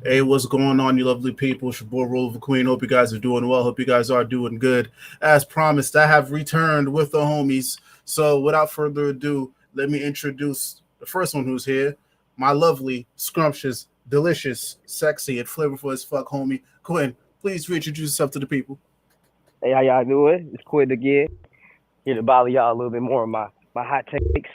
Hey, what's going on, you lovely people? It's your boy Roliver Queen. Hope you guys are doing well. Hope you guys are doing good. As promised, I have returned with the homies. So, without further ado, let me introduce the first one who's here. My lovely, scrumptious, delicious, sexy, and flavorful as fuck homie, Quinn. Please reintroduce yourself to the people. Hey, how y'all doing? It's Quintin again. Here to bother y'all a little bit more of my hot takes.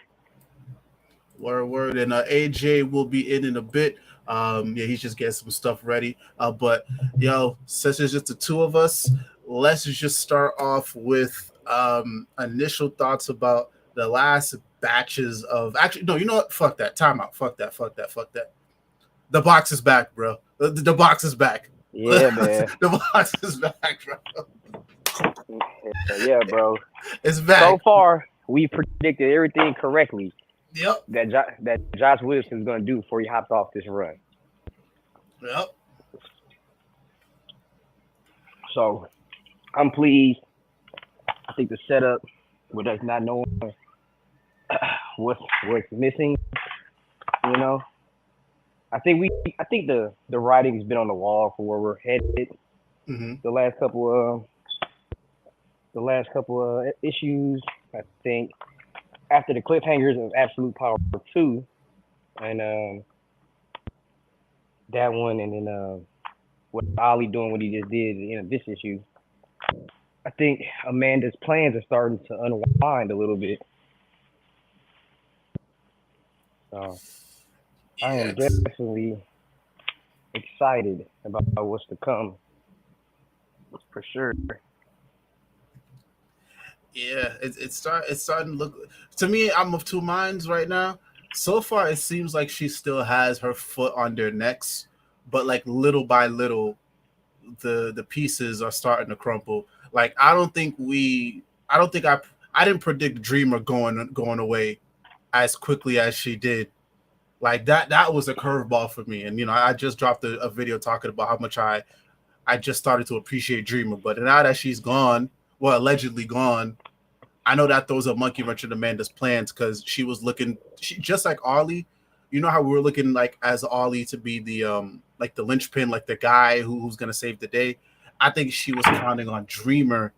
Word, word. And AJ will be in a bit. Yeah, he's just getting some stuff ready. But yo, since it's just the two of us, let's just start off with initial thoughts about the last batches of. Actually, no, you know what? Fuck that. Time out. Fuck that. Fuck that. Fuck that. The box is back, bro. The box is back. Yeah, man. The box is back, bro. Yeah, bro. It's back. So far, we predicted everything correctly Yep. that Josh Williamson's gonna do before he hops off this run. Yep. So I'm pleased. I think the setup with us not knowing what's missing, you know. I think the writing's been on the wall for where we're headed. Mm-hmm. The last couple of issues. I think after the cliffhangers of Absolute Power 2 and that one, and then what Ollie doing what he just did at the end of this issue, I think Amanda's plans are starting to unwind a little bit. So I am Yes. definitely excited about what's to come for sure. Yeah, it's starting to look to me. I'm of two minds right now. So far, it seems like she still has her foot on their necks, but like little by little, the pieces are starting to crumple. Like I don't think I didn't predict Dreamer going away as quickly as she did. Like that was a curveball for me. And I just dropped a video talking about how much I just started to appreciate Dreamer, but now that she's gone, well, allegedly gone, I know that throws a monkey wrench in Amanda's plans because she just like Ollie. You know how we were looking like as Ollie to be the like the linchpin, like the guy who's gonna save the day. I think she was counting on Dreamer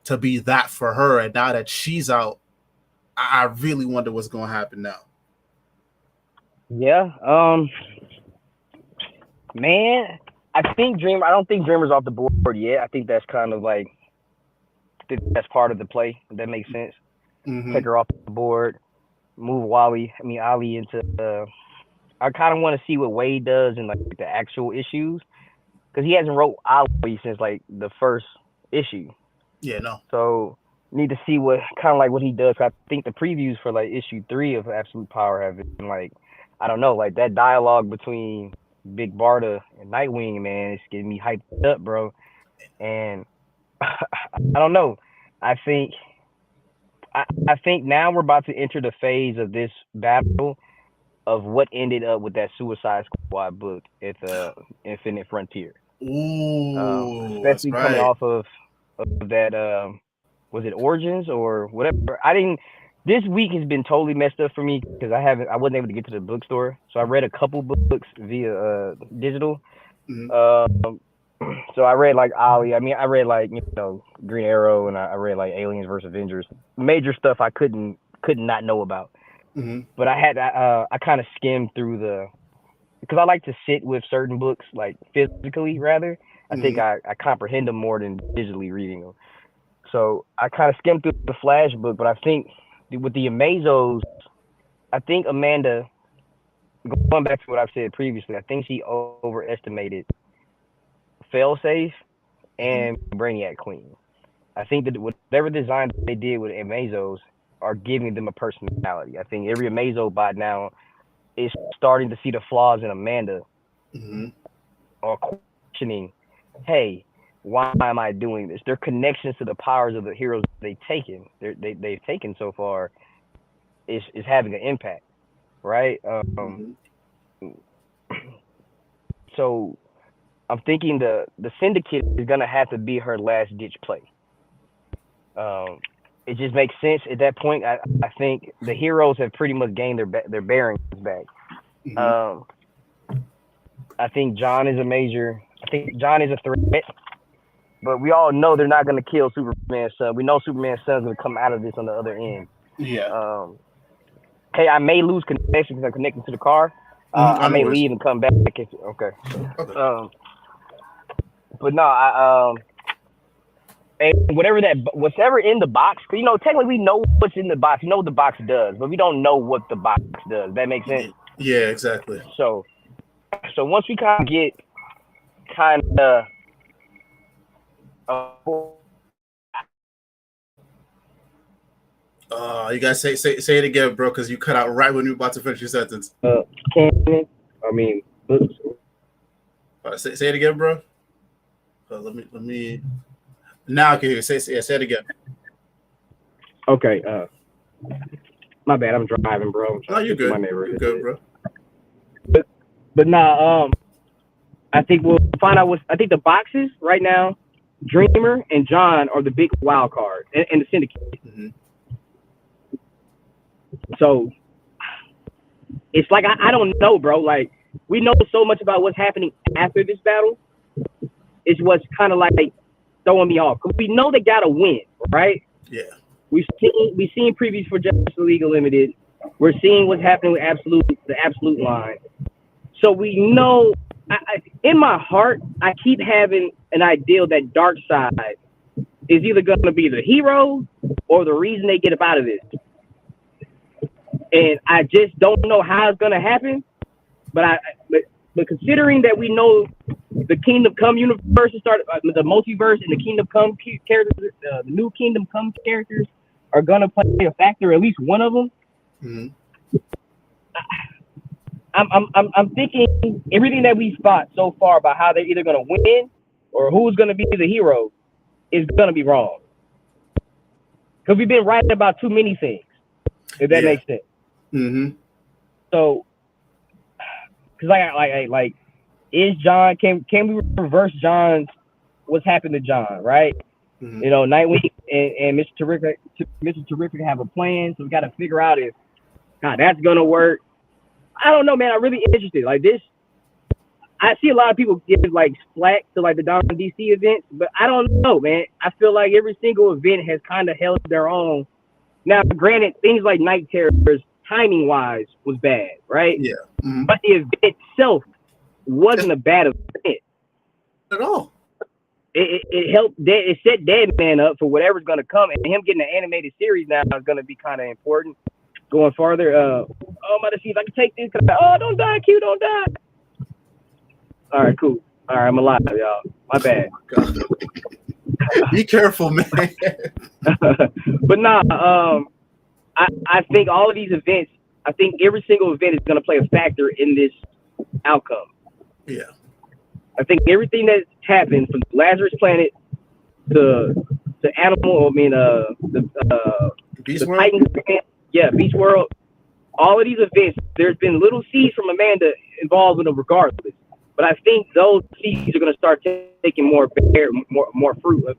to be that for her, and now that she's out, I really wonder what's gonna happen now. Yeah. Man, I don't think Dreamer's off the board yet. I think that's kind of like that's part of the play. If that makes sense. Mm-hmm. Take her off the board, move Ali into. I kind of want to see what Wade does in like the actual issues because he hasn't wrote Ali since like the first issue. Yeah, no. So need to see what kind of like what he does. I think the previews for like issue 3 of Absolute Power have been like, I don't know, like that dialogue between Big Barda and Nightwing, man, it's getting me hyped up, bro. And I don't know. I think I think now we're about to enter the phase of this battle of what ended up with that Suicide Squad book at the Infinite Frontier. Ooh, that's Especially coming right. off of that was it Origins or whatever. I didn't. This week has been totally messed up for me because I wasn't able to get to the bookstore, so I read a couple books via digital. Mm-hmm. Um, so I read like Ollie. I mean, I read like Green Arrow, and I read like Aliens versus Avengers. Major stuff I could not know about. Mm-hmm. But I kind of skimmed through the because I like to sit with certain books like physically rather. I think Mm-hmm. I comprehend them more than digitally reading them. So I kind of skimmed through the Flash book, but I think with the Amazos, I think Amanda, going back to what I've said previously, I think she overestimated Failsafe Mm-hmm. and Brainiac Queen. I think that whatever design they did with Amazos are giving them a personality. I think every Amazo bot now is starting to see the flaws in Amanda Mm-hmm. or questioning, hey, why am I doing this? Their connections to the powers of the heroes they've taken so far is having an impact, right? Mm-hmm. So I'm thinking the syndicate is gonna have to be her last ditch play. Um, it just makes sense at that point. I think the heroes have pretty much gained their bearings back. Mm-hmm. Um, I think John is a major. I think John is a threat, but we all know they're not going to kill Superman's son. We know Superman's son's going to come out of this on the other end. Yeah. Um, hey, I may lose connection because I'm connected to the car. I I know may where leave and come back. Okay. Okay. But no, and whatever in the box, because technically we know what's in the box. We know what the box does, but we don't know what the box does. That makes sense. Yeah, exactly. So once we kind of get uh, You guys say it again, bro, because you cut out right when you were about to finish your sentence. canon, I mean, Say it again, bro. Let me. Now I can hear you. Say it again. Okay. My bad. I'm driving, bro. No, you're good. You're good, bro. But nah. I think we'll find out I think the boxes right now, Dreamer and John are the big wild card and the Syndicate. Mm-hmm. So it's like I don't know, bro. Like we know so much about what's happening after this battle. It's what's kind of like throwing me off. Cause we know they gotta win, right? Yeah. We've seen previews for Justice League Unlimited. We're seeing what's happening with the Absolute line. So we know. In my heart, I keep having an ideal that DARKSEID is either going to be the hero or the reason they get up out of this. And I just don't know how it's going to happen. But considering that we know the Kingdom Come universe is started, the multiverse and the Kingdom Come characters, the new Kingdom Come characters are going to play a factor, at least one of them. Mm-hmm. I'm thinking everything that we've thought so far about how they're either going to win or who's going to be the hero is going to be wrong. Because we've been right about too many things, if that makes sense. Mm-hmm. So, because like, is John? Can we reverse John's? What's happened to John? Right? Mm-hmm. Nightwing and Mr. Terrific have a plan, so we got to figure out if that's going to work. I don't know, man. I'm really interested. Like this, I see a lot of people give like slack to like the Dawn DC events, but I don't know, man. I feel like every single event has kind of held their own. Now, granted, things like Night Terrors, timing wise, was bad, right? Yeah. Mm-hmm. But the event itself wasn't a bad event at all. It helped. It set Deadman up for whatever's going to come, and him getting an animated series now is going to be kind of important. Going farther, I'm about to see if I can take this. Don't die, Q, don't die. All right, cool. All right, I'm alive, y'all. My bad. Oh, be careful, man. But nah, I think all of these events, I think every single event is going to play a factor in this outcome. Yeah. I think everything that's happened from Lazarus Planet to Animal, the Beast World? Titans event. Yeah, Beast World. All of these events, there's been little seeds from Amanda involved in them regardless. But I think those seeds are going to start taking more fruit,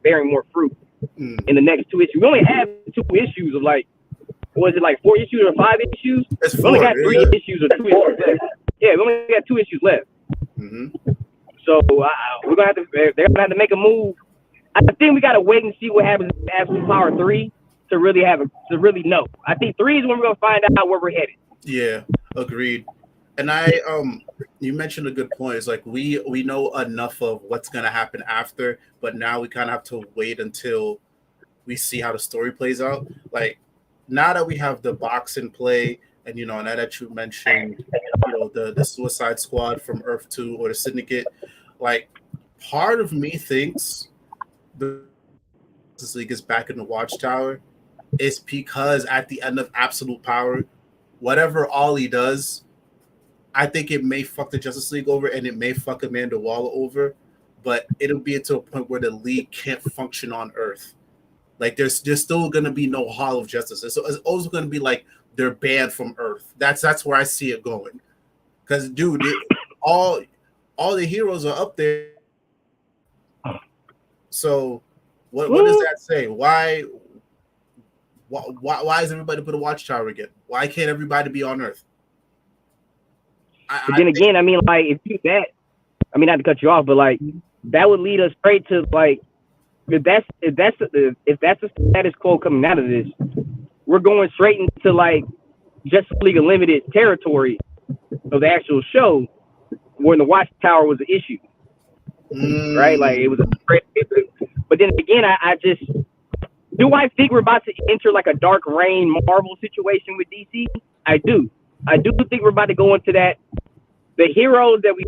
bearing more fruit in the next 2 issues. We only have 2 issues of like, was it like 4 issues or 5 issues? It's 4, we only got 3 issues or 2 issues left. Yeah, we only got 2 issues left. Mm-hmm. So they're gonna have to make a move. I think we gotta wait and see what happens in Absolute Power 3 to really know. I think 3 is when we're gonna find out where we're headed. Yeah, agreed. And you mentioned a good point. It's like we know enough of what's gonna happen after, but now we kind of have to wait until we see how the story plays out. Like now that we have the box in play, and now that you mentioned, the Suicide Squad from Earth 2 or the Syndicate, like part of me thinks the Justice League is back in the Watchtower is because at the end of Absolute Power, whatever Ollie does, I think it may fuck the Justice League over and it may fuck Amanda Waller over, but it'll be to a point where the League can't function on Earth. Like there's still gonna be no Hall of Justice. So it's also gonna be like they're banned from Earth. That's where I see it going. Because dude, all the heroes are up there. So what does that say? Why is everybody put a Watchtower again? Why can't everybody be on Earth? But then again, I mean, like if you do that, I mean, not to cut you off, but like that would lead us straight to like if that's the status quo coming out of this, we're going straight into like Justice League Unlimited territory of the actual show, when the Watchtower was an issue, right? Like it was but then again, I just do I think we're about to enter like a Dark Reign Marvel situation with DC? I do think we're about to go into that. The heroes that we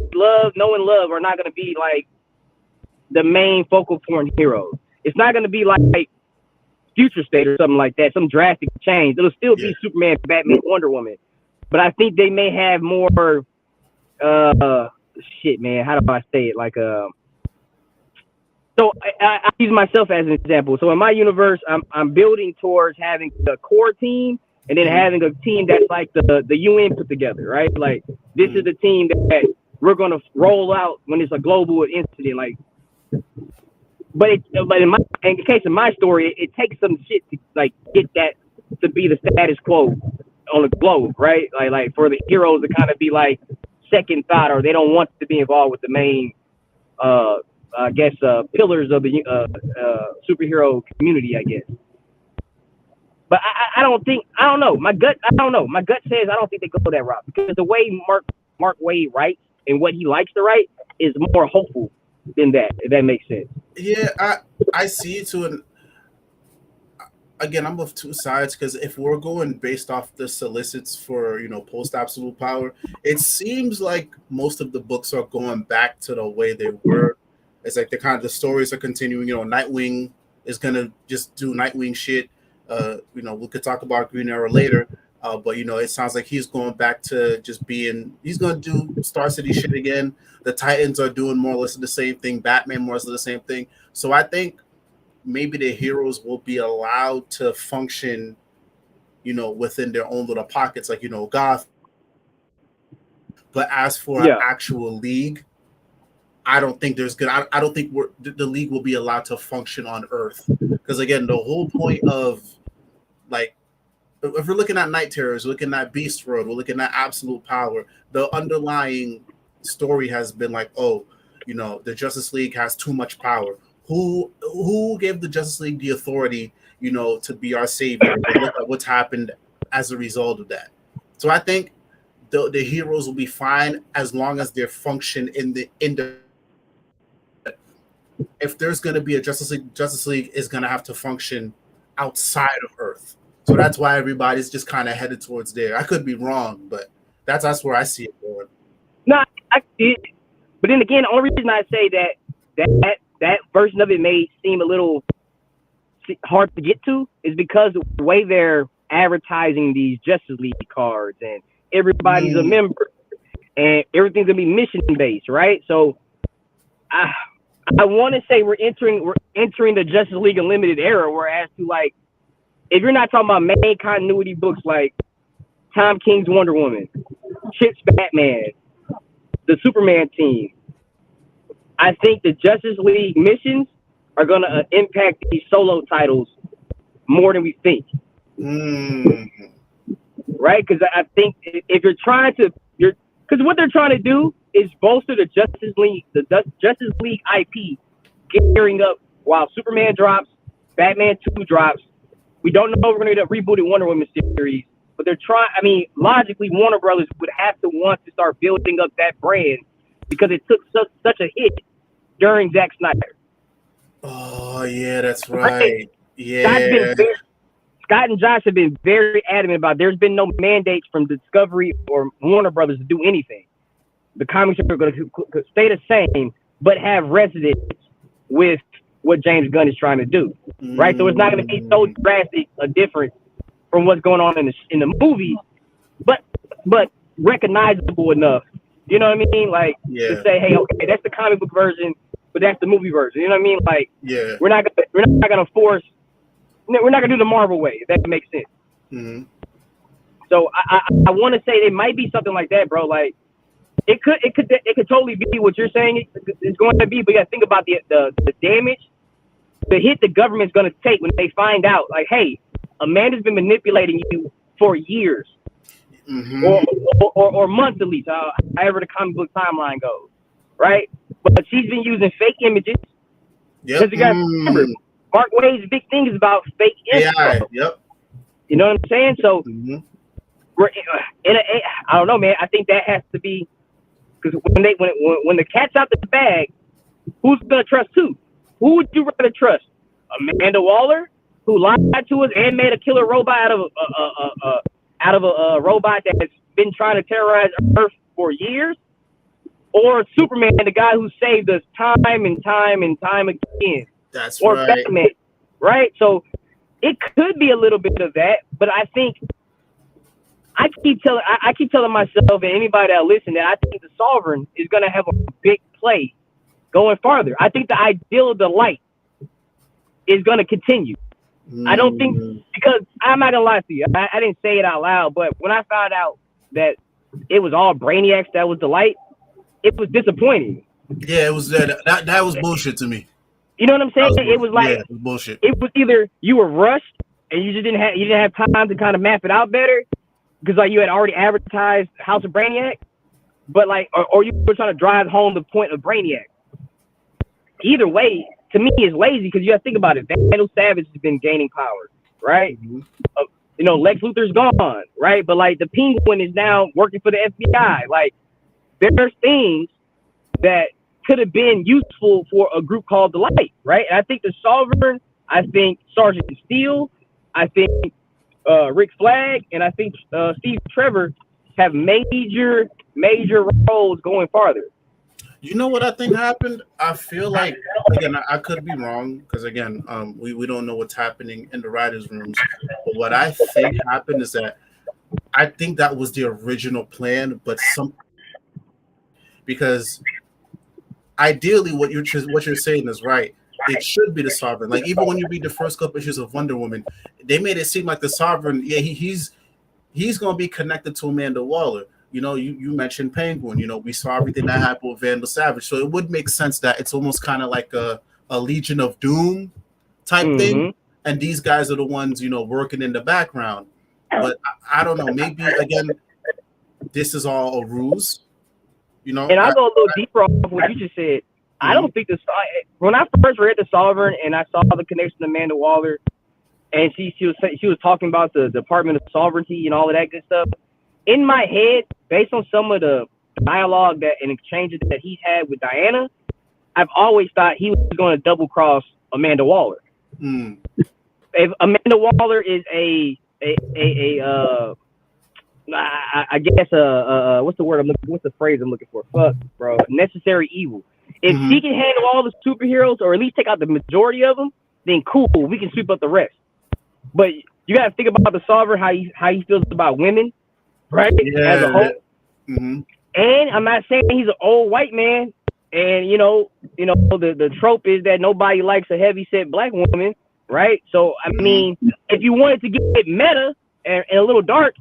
know and love are not going to be like the main focal point heroes. It's not going to be like Future State or something like that, some drastic change. It'll still be Superman, Batman, Wonder Woman. But I think they may have more, shit, man, how do I say it? Like, so I use myself as an example. So in my universe, I'm building towards having the core team and then having a team that's like the UN put together, right? Like, this is the team that we're going to roll out when it's a global incident. Like, but in the case of my story, it takes some shit to like get that to be the status quo on the globe, right? Like for the heroes to kind of be like second thought, or they don't want to be involved with the main, I guess, pillars of the superhero community, I guess. But I don't know. My gut says I don't think they go that route, because the way Mark Waid writes and what he likes to write is more hopeful than that, if that makes sense. Yeah, I see it too. And again, I'm of two sides, because if we're going based off the solicits for, post absolute power, it seems like most of the books are going back to the way they were. It's like the stories are continuing. Nightwing is gonna just do Nightwing shit. We could talk about Green Arrow later, but it sounds like he's going back to just being. He's gonna do Star City shit again. The Titans are doing more or less the same thing. Batman more or less the same thing. So I think maybe the heroes will be allowed to function, within their own little pockets, like Goth. But as for an actual league, I don't think there's gonna. I don't think the league will be allowed to function on Earth, because again, the whole point of like, if we're looking at Night Terrors, we're looking at Beast Road, we're looking at Absolute Power, the underlying story has been like, the Justice League has too much power. Who gave the Justice League the authority, to be our savior? And look at what's happened as a result of that. So I think the heroes will be fine as long as they function in the if there's going to be a Justice League is going to have to function outside of Earth. So that's why everybody's just kind of headed towards there. I could be wrong, but that's where I see it going. No, I see it. But then again, the only reason I say that version of it may seem a little hard to get to is because the way they're advertising these Justice League cards, and everybody's a member, and everything's gonna be mission based, right? So I want to say we're entering the Justice League Unlimited era, whereas to like, if you're not talking about main continuity books like Tom King's Wonder Woman, Chip's Batman, the Superman team, I think the Justice League missions are going to impact these solo titles more than we think. Right? Because I think if you're trying to, because what they're trying to do is bolster the Justice League IP, gearing up while Superman drops, Batman 2 drops. We don't know if we're going to reboot the Wonder Woman series, but they're trying. I mean, logically, Warner Brothers would have to want to start building up that brand, because it took such a hit during Zack Snyder. Oh yeah, that's right. Yeah, Scott and Josh have been very adamant about there's been no mandates from Discovery or Warner Brothers to do anything. The comics are going to stay the same, but have resonance with what James Gunn is trying to do, right? So it's not going to be so drastic a difference from what's going on in the movies, but recognizable enough. You know what I mean? Like, to say, hey, okay, that's the comic book version, but that's the movie version. You know what I mean? Like, we're not gonna force. We're not gonna do the Marvel way, if that makes sense. Mm-hmm. So I want to say it might be something like that, bro. Like, it could totally be what you're saying it's going to be, but you gotta think about the damage, the hit the government's gonna take when they find out, like, hey, Amanda's been manipulating you for years, or months at least, however the comic book timeline goes, right? But she's been using fake images Yep. because you got to remember, Mark Wade's big thing is about fake AI. info. Yep. You know what I'm saying? So Mm-hmm. we're in a, I don't know, man. I think that has to be because when the cat's out the bag, who's gonna trust who? Who would you rather trust? Amanda Waller, who lied to us and made a killer robot out of a robot that's been trying to terrorize Earth for years, or Superman, the guy who saved us time and time and time again, That's or right. Batman, right? So it could be a little bit of that, but I think I keep telling myself and anybody that listen that I think the Sovereign is gonna have a big play going farther. I think the ideal of the light is gonna continue. I don't think because I'm not gonna lie to you. I didn't say it out loud, but when I found out that it was all Brainiacs that was the light, it was disappointing. Yeah, it was that was bullshit to me. You know what I'm saying? It was like it was bullshit. It was either you were rushed and you just didn't have time to kind of map it out better because like you had already advertised House of Brainiac, but like or you were trying to drive home the point of Brainiac. Either way, to me, is lazy because you got to think about it. Vandal Savage has been gaining power, right? Mm-hmm. You know, Lex Luthor's gone, right? But like the Penguin is now working for the FBI. Like there's things that could have been useful for a group called the Light, right? And I think the Sovereign, I think Sergeant Steele, I think Rick Flag, and I think Steve Trevor have major roles going farther. You know what I think happened? I feel like, again, I could be wrong because again, we don't know what's happening in the writers' rooms. But what I think happened is that I think that was the original plan, but because ideally what you're saying is right. It should be the Sovereign. Like even when you read the first couple issues of Wonder Woman, they made it seem like the Sovereign. Yeah, he's going to be connected to Amanda Waller. You know, you mentioned Penguin. You know, we saw everything that happened with Vandal Savage, so it would make sense that it's almost kind of like a Legion of Doom type thing, and these guys are the ones working in the background. But I don't know. Maybe again, this is all a ruse. You know, and I'll go a little deeper off what you just said. I don't think when I first read the Sovereign and I saw the connection to Amanda Waller, and she was talking about the Department of Sovereignty and all of that good stuff. In my head, based on some of the dialogue and exchanges that he's had with Diana, I've always thought he was going to double cross Amanda Waller. If Amanda Waller is I guess what's the phrase I'm looking for? Fuck, bro. Necessary evil. If she can handle all the superheroes, or at least take out the majority of them, then cool, we can sweep up the rest. But you got to think about the Sovereign, how he feels about women, right? Yeah. As a whole. And I'm not saying he's an old white man. And the trope is that nobody likes a heavy-set black woman, right? So I mean, if you wanted to get meta and a little dark,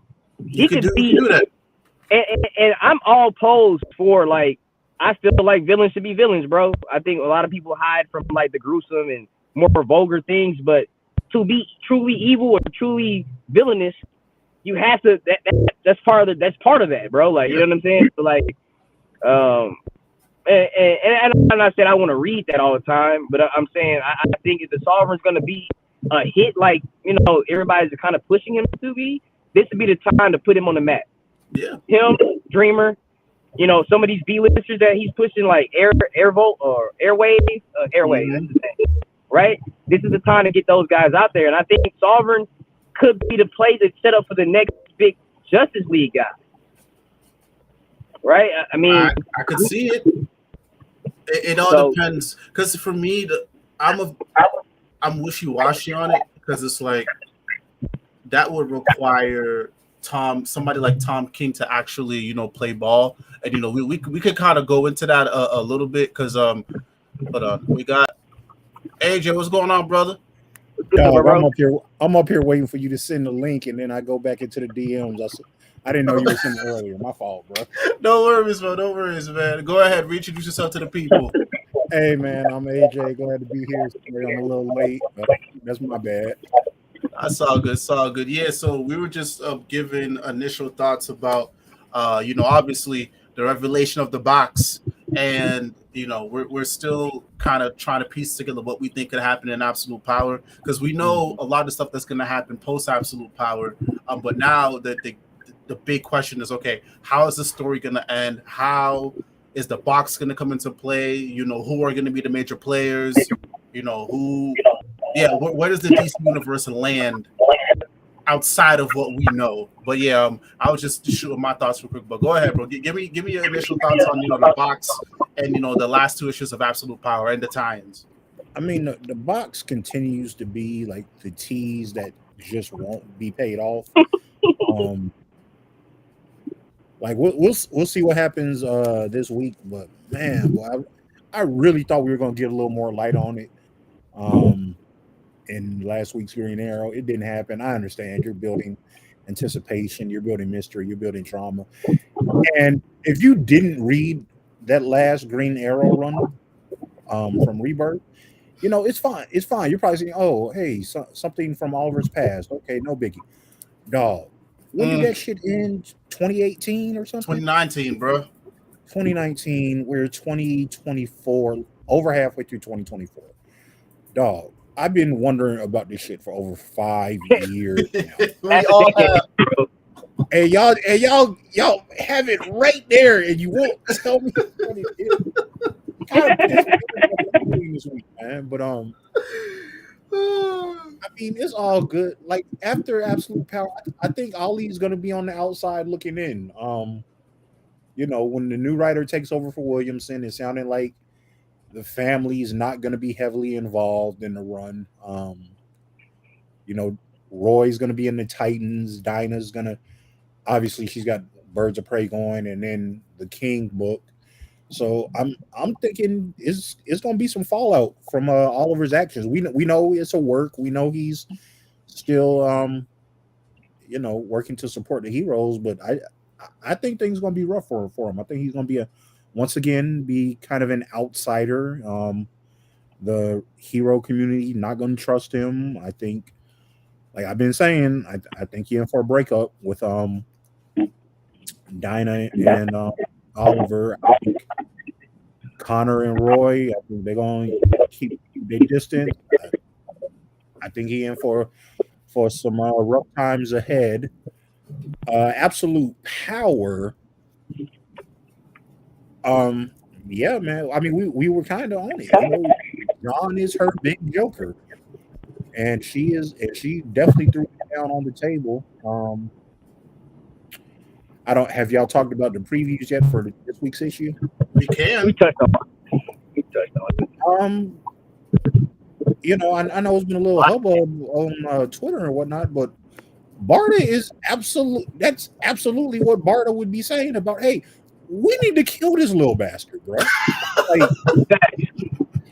he could do that. And I'm all opposed for like. I feel like villains should be villains, bro. I think a lot of people hide from like the gruesome and more vulgar things, but to be truly evil or truly villainous, you have to. That's part of that, bro. Like you know what I'm saying? So like, and I'm not saying I want to read that all the time, but I'm saying I think if the Sovereign's gonna be a hit, like everybody's kind of pushing him to be, this would be the time to put him on the map. Yeah. Him, Dreamer. Some of these B-listers that he's pushing, like Airvolt or Airwave, that's the name, right? This is the time to get those guys out there, and I think Sovereign could be the play that's set up for the next big Justice League guy, right? I mean, I could see it. It all depends, because for me, I'm wishy-washy on it, because it's like that would require somebody like Tom King to actually play ball, and we could kind of go into that a little bit, because hold on, we got AJ. What's going on, brother? I'm up here waiting for you to send the link, and then I go back into the DMs. I didn't know you were sending earlier. My fault, bro. No worries, man. Go ahead, reintroduce yourself to the people. Hey, man, I'm AJ. Glad to be here. I'm a little late, but that's my bad. That's all good. Yeah, so we were just giving initial thoughts about, obviously the revelation of the box and we're still kind of trying to piece together what we think could happen in Absolute Power, because we know a lot of stuff that's going to happen post Absolute Power. But now the big question is, okay, how is the story going to end? How is the box going to come into play? Who are going to be the major players? Who? Yeah, where does the DC universe land outside of what we know? But yeah, I was just shooting my thoughts real quick. But go ahead, bro. Give me your initial thoughts on the box and the last two issues of Absolute Power and the tie-ins. I mean, the box continues to be like the tease that just won't be paid off. Like we'll see what happens this week, but man, boy, I really thought we were gonna get a little more light on it. In last week's Green Arrow, it didn't happen. I understand you're building anticipation, you're building mystery, you're building trauma, and if you didn't read that last Green Arrow run from Rebirth, it's fine. It's fine. You're probably saying, "Oh, hey, something from Oliver's past." Okay, no biggie, dog. When did that shit end? 2018 or something? 2019, bro. 2019. We're 2024, over halfway through 2024. Dog, I've been wondering about this shit for over 5 years now. We all have. And y'all have it right there, and you won't tell me what it is. Kind of pissed me this week, man. But I mean, it's all good. Like after Absolute Power, I think Ollie's gonna be on the outside looking in. When the new writer takes over for Williamson, it sounded like the family's not gonna be heavily involved in the run. Roy's gonna be in the Titans. Dinah's gonna, obviously she's got Birds of Prey going, and then the King book. So I'm thinking it's gonna be some fallout from Oliver's actions. We know it's a work. We know he's still working to support the heroes, but I think things are gonna be rough for him. I think he's gonna be once again be kind of an outsider. The hero community not gonna trust him. I think, like I've been saying, I think he's in for a breakup with Dinah and Oliver. I think Connor and Roy, I think they're going to keep their distance. I think he in for some rough times ahead. Absolute Power. Yeah, man. I mean, we were kind of on it. John is her big joker, and she definitely threw it down on the table. I don't have y'all talked about the previews yet for this week's issue? We can. We touched on it. I know it's been a little hubbub on Twitter and whatnot, but Barda is that's absolutely what Barda would be saying about, hey, we need to kill this little bastard, bro.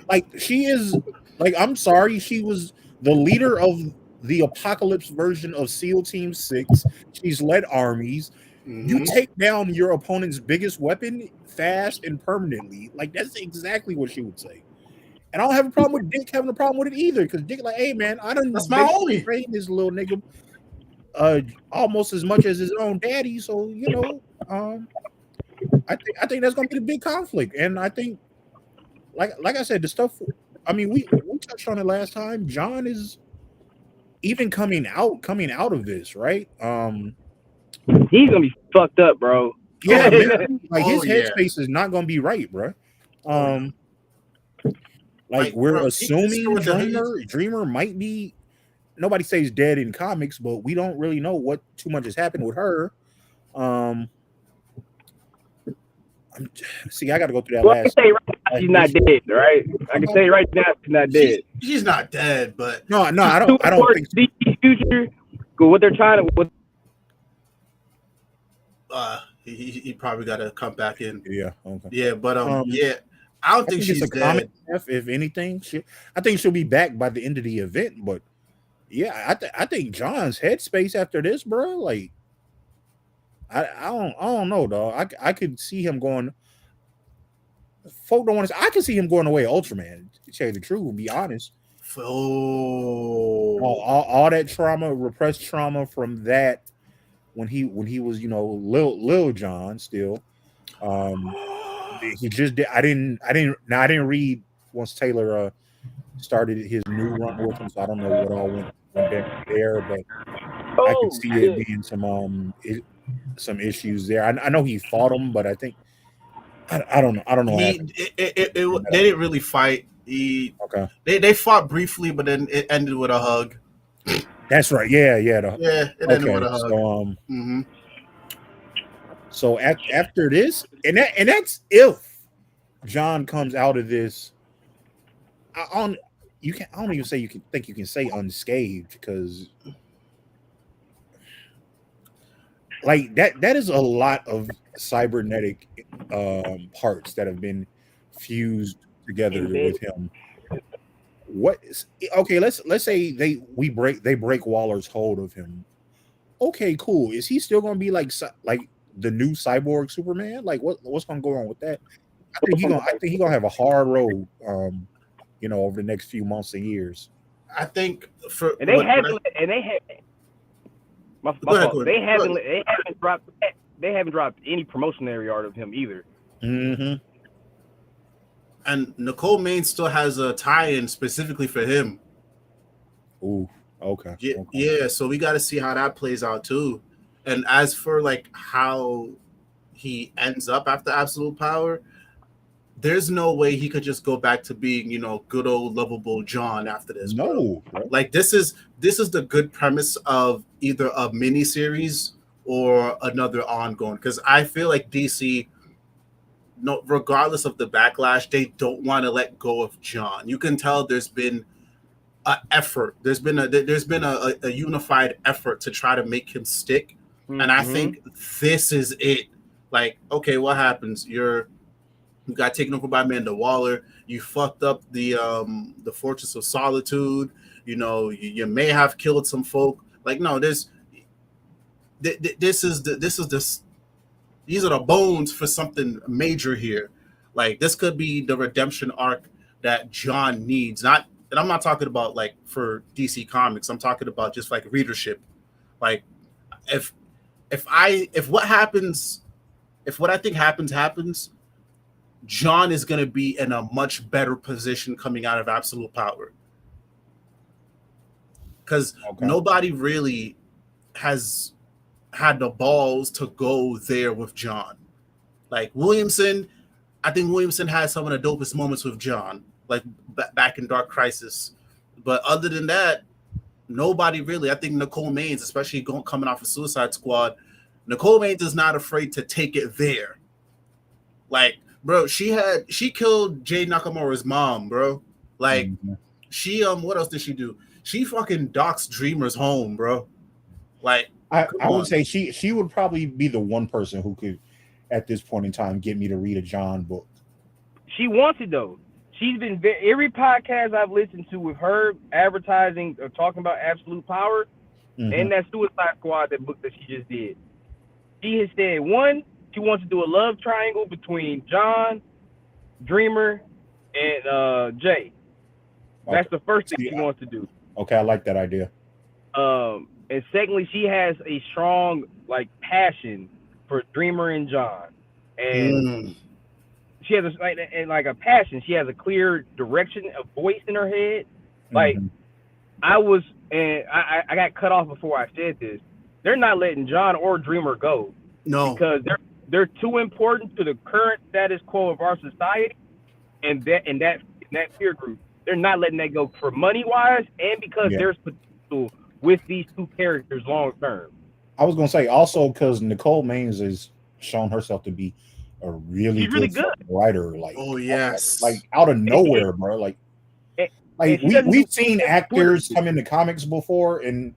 Like she is, like, I'm sorry, she was the leader of the apocalypse version of SEAL Team 6. She's led armies. You take down your opponent's biggest weapon fast and permanently. Like, that's exactly what she would say. And I don't have a problem with Dick having a problem with it either, because Dick, like, hey man, that's my homie. Train this little nigga almost as much as his own daddy. So I think that's gonna be the big conflict. And I think, like I said, the stuff. I mean, we touched on it last time. John is even coming out of this, right? He's gonna be fucked up, bro. Yeah, man. Like his headspace is not gonna be right, bro. Like we're assuming Dreamer might be. Nobody says dead in comics, but we don't really know what too much has happened with her. See, I got to go through that last. I can say right now she's not dead, right? I can say right now she's not dead. She's not dead, but no, I don't think so. DC future, what they're trying to. He probably got to come back in. Yeah. Okay. Yeah, but yeah, I don't think she's dead. If anything, I think she'll be back by the end of the event. But yeah, I think John's headspace after this, bro. Like, I don't know, dog. I could see him going. Folk don't want to. I can see him going away. Ultraman. To tell you the truth, be honest. All that trauma, repressed trauma from that. When he was, Lil John still, he just did. I didn't read once Taylor started his new run with him, so I don't know what all went down there, but I could Oh see it shit! being some issues there. I know he fought him, but I think I don't know. I don't know what happened. They didn't really fight. Okay, They fought briefly, but then it ended with a hug. that's right. Yeah. Yeah, it ended with Okay, a hug. Mm-hmm. so after this, and that's if John comes out of this. I don't even say you can say unscathed because like that is a lot of cybernetic parts that have been fused together with him. What is okay? Let's say they break Waller's hold of him. Okay, cool. Is he still going to be like the new cyborg Superman? Like what's going to go on with that? I think he gonna have a hard road. Over the next few months and years. I think They haven't dropped any promotionary art of him either. Mm-hmm. And Nicole Main still has a tie-in specifically for him. Ooh, okay. Yeah. So we got to see how that plays out too. And as for like how he ends up after Absolute Power, there's no way he could just go back to being, good old lovable John after this. No, bro. Like this is the good premise of either a mini series or another ongoing. Because I feel like DC, no, regardless of the backlash, they don't want to let go of John. You can tell there's been an effort. There's been a unified effort to try to make him stick. Mm-hmm. And I think this is it. Like, okay, what happens? You got taken over by Amanda Waller. You fucked up the Fortress of Solitude. You may have killed some folk. Like, no, these are the bones for something major here. Like, this could be the redemption arc that John needs. And I'm not talking about like for DC Comics. I'm talking about just like readership. Like, if what I think happens, John is going to be in a much better position coming out of Absolute Power. Because nobody really has had the balls to go there with John. Like Williamson, I think Williamson had some of the dopest moments with John, like back in Dark Crisis. But other than that, nobody really. I think Nicole Maines, especially coming off of Suicide Squad, Nicole Maines is not afraid to take it there. Like, bro, she killed Jay Nakamura's mom, bro. Like, she what else did she do? She fucking doxed Dreamer's home, bro. Like, I would say she would probably be the one person who could, at this point in time, get me to read a John book. She wants it though. She's been every podcast I've listened to with her advertising or talking about Absolute Power and that Suicide Squad, that book that she just did. She has said, one, she wants to do a love triangle between John, Dreamer, and Jay. That's the first thing she wants to do. Okay, I like that idea. And secondly, she has a strong passion for Dreamer and John, and she has a passion. She has a clear direction, a voice in her head. Like I got cut off before I said this. They're not letting John or Dreamer go. No, because they're too important to the current status quo of our society, and that peer group. They're not letting that go for money wise, and because there's potential with these two characters long term. I was gonna say also because Nicole Maines has shown herself to be a really good writer. Like, oh yes, like out of nowhere, bro. Like we've seen actors come into comics before, and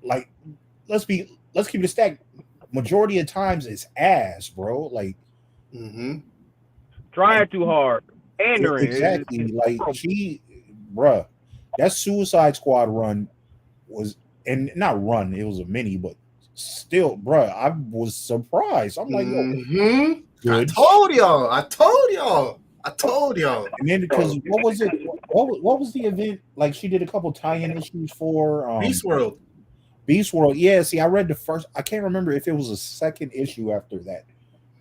like let's keep it stacked. Majority of times it's ass, bro. Like, trying too hard. Exactly. Like that Suicide Squad run was, and not run, it was a mini, but still, bruh, I was surprised. I'm like, yo, good. I told y'all. And then because what was it? What was the event? Like, she did a couple tie-in issues for Beast World. Yeah, see, I read the first. I can't remember if it was a second issue after that.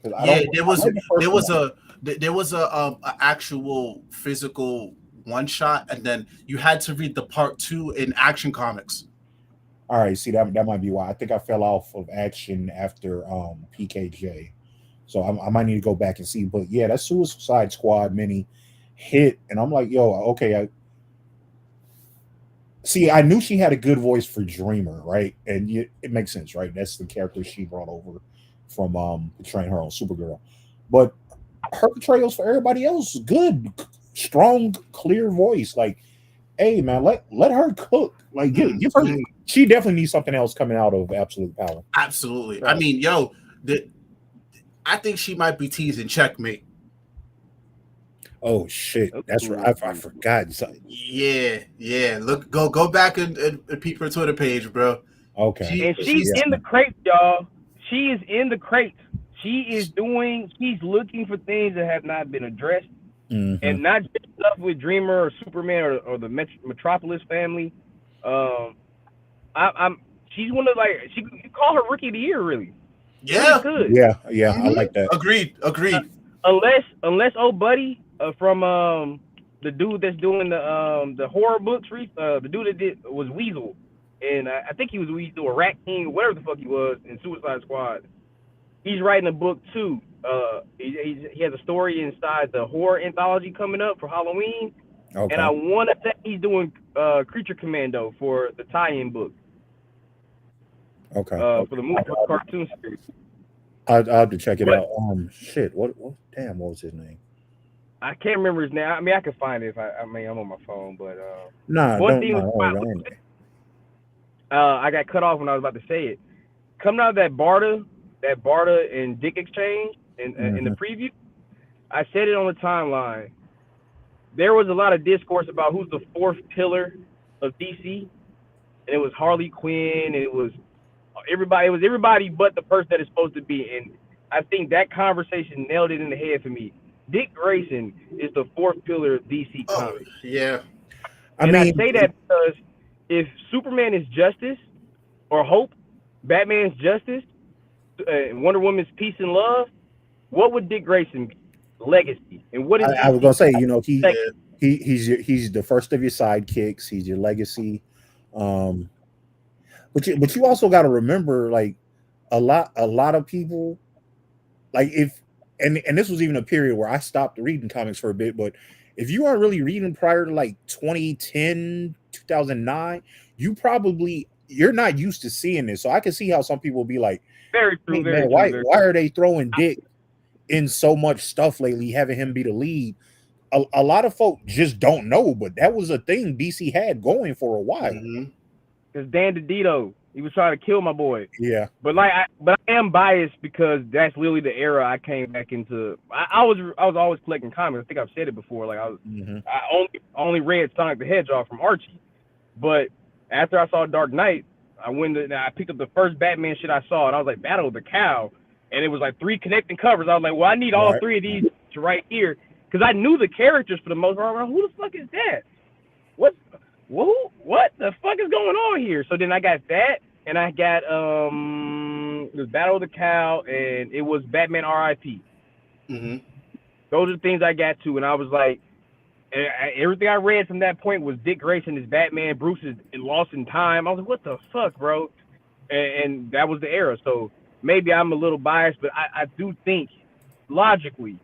Yeah, I read the first one. there was a actual physical one shot, and then you had to read the part two in Action Comics. All right, see that might be why I think I fell off of Action after PKJ, so I might need to go back and see. But yeah, that Suicide Squad mini hit, and I'm like, yo, okay, see, I knew she had a good voice for Dreamer, right? And it makes sense, right? That's the character she brought over from portraying her on Supergirl. But her portrayals for everybody else good, strong, clear voice. Like, hey man, let her cook. Like, give her. She definitely needs something else coming out of Absolute Power. Absolutely. I mean, yo, I think she might be teasing Checkmate. Oh shit, that's right. I forgot. Yeah. Look, go back and peep her Twitter page, bro. Okay. And she's in the crates, y'all. She is in the crates. She's looking for things that have not been addressed. Mm-hmm. And not just stuff with Dreamer or Superman or the Metropolis family. She's one of you call her Rookie of the Year, really. Yeah. Good. Yeah. I like that. Agreed. Unless old buddy from the dude that's doing the horror books, the dude that was Weasel, and I think he was Weasel or Rat King or whatever the fuck he was in Suicide Squad. He's writing a book too. He has a story inside the horror anthology coming up for Halloween. Okay. And I want to say he's doing Creature Commando for the tie-in book. Okay. For the movie cartoon series. I'll have to check it out. Shit. What? Damn. What was his name? I can't remember his name. I mean, I can find it if I'm on my phone, but I got cut off when I was about to say it. Coming out of that Barta and Dick exchange in the preview, I said it on the timeline. There was a lot of discourse about who's the fourth pillar of DC, and it was Harley Quinn, and it was everybody but the person that it's supposed to be. And I think that conversation nailed it in the head for me. Dick Grayson is the fourth pillar of DC Comics. Yeah. I say that because if Superman is justice or hope, Batman's justice, Wonder Woman's peace and love, what would Dick Grayson be? Legacy. And what is I was gonna say, he's the first of your sidekicks, he's your legacy. But you also got to remember, like, a lot of people, like, and this was even a period where I stopped reading comics for a bit, but if you aren't really reading prior to like 2010, 2009, you're not used to seeing this. So I can see how some people will be like, very true, hey, man, why are they throwing Dick in so much stuff lately, having him be the lead? A lot of folk just don't know, but that was a thing DC had going for a while. Because Dan DiDio, he was trying to kill my boy. Yeah. But I am biased because that's literally the era I came back into. I was always collecting comics. I think I've said it before. Like I only read Sonic the Hedgehog from Archie. But after I saw Dark Knight, I picked up the first Batman shit I saw, and I was like, Battle of the Cow. And it was like 3 connecting covers. I was like, well, I need all 3 of these right here. Because I knew the characters for the most part. Like, who the fuck is that? What the fuck is going on here? So then I got that, and I got the Battle of the Cow, and it was Batman R.I.P. Those are the things I got to, and I was like, everything I read from that point was Dick Grayson is Batman, Bruce is lost in time. I was like, what the fuck, bro? And that was the era. So maybe I'm a little biased, but I do think logically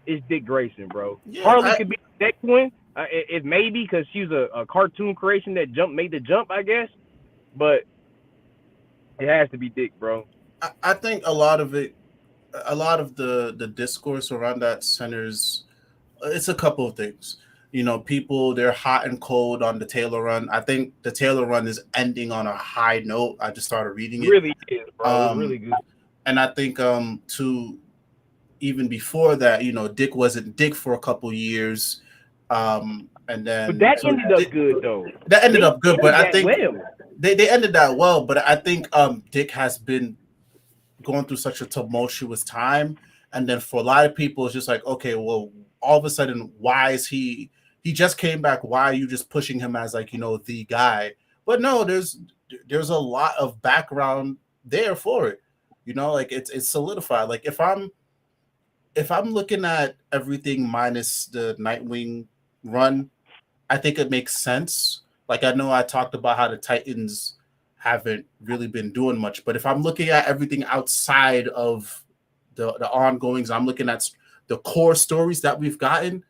it's Dick Grayson, bro. Yeah, Harley could be the next one. It may be because she's a cartoon creation that made the jump, I guess. But it has to be Dick, bro. I think a lot of the discourse around that centers, it's a couple of things. People, they're hot and cold on the Taylor run. I think the Taylor run is ending on a high note. I just started reading it. It really is, bro. It's really good. And I think even before that, Dick wasn't Dick for a couple years. And then but that ended up good though. That ended up good, but I think they ended that well. But I think Dick has been going through such a tumultuous time, and then for a lot of people, it's just like, okay, well, all of a sudden, why is he just came back? Why are you just pushing him as like the guy? But no, there's a lot of background there for it. Like it's solidified. Like if I'm if I'm looking at everything minus the Nightwing run, I think it makes sense. Like I know I talked about how the Titans haven't really been doing much, but if I'm looking at everything outside of the ongoings, I'm looking at the core stories that we've gotten.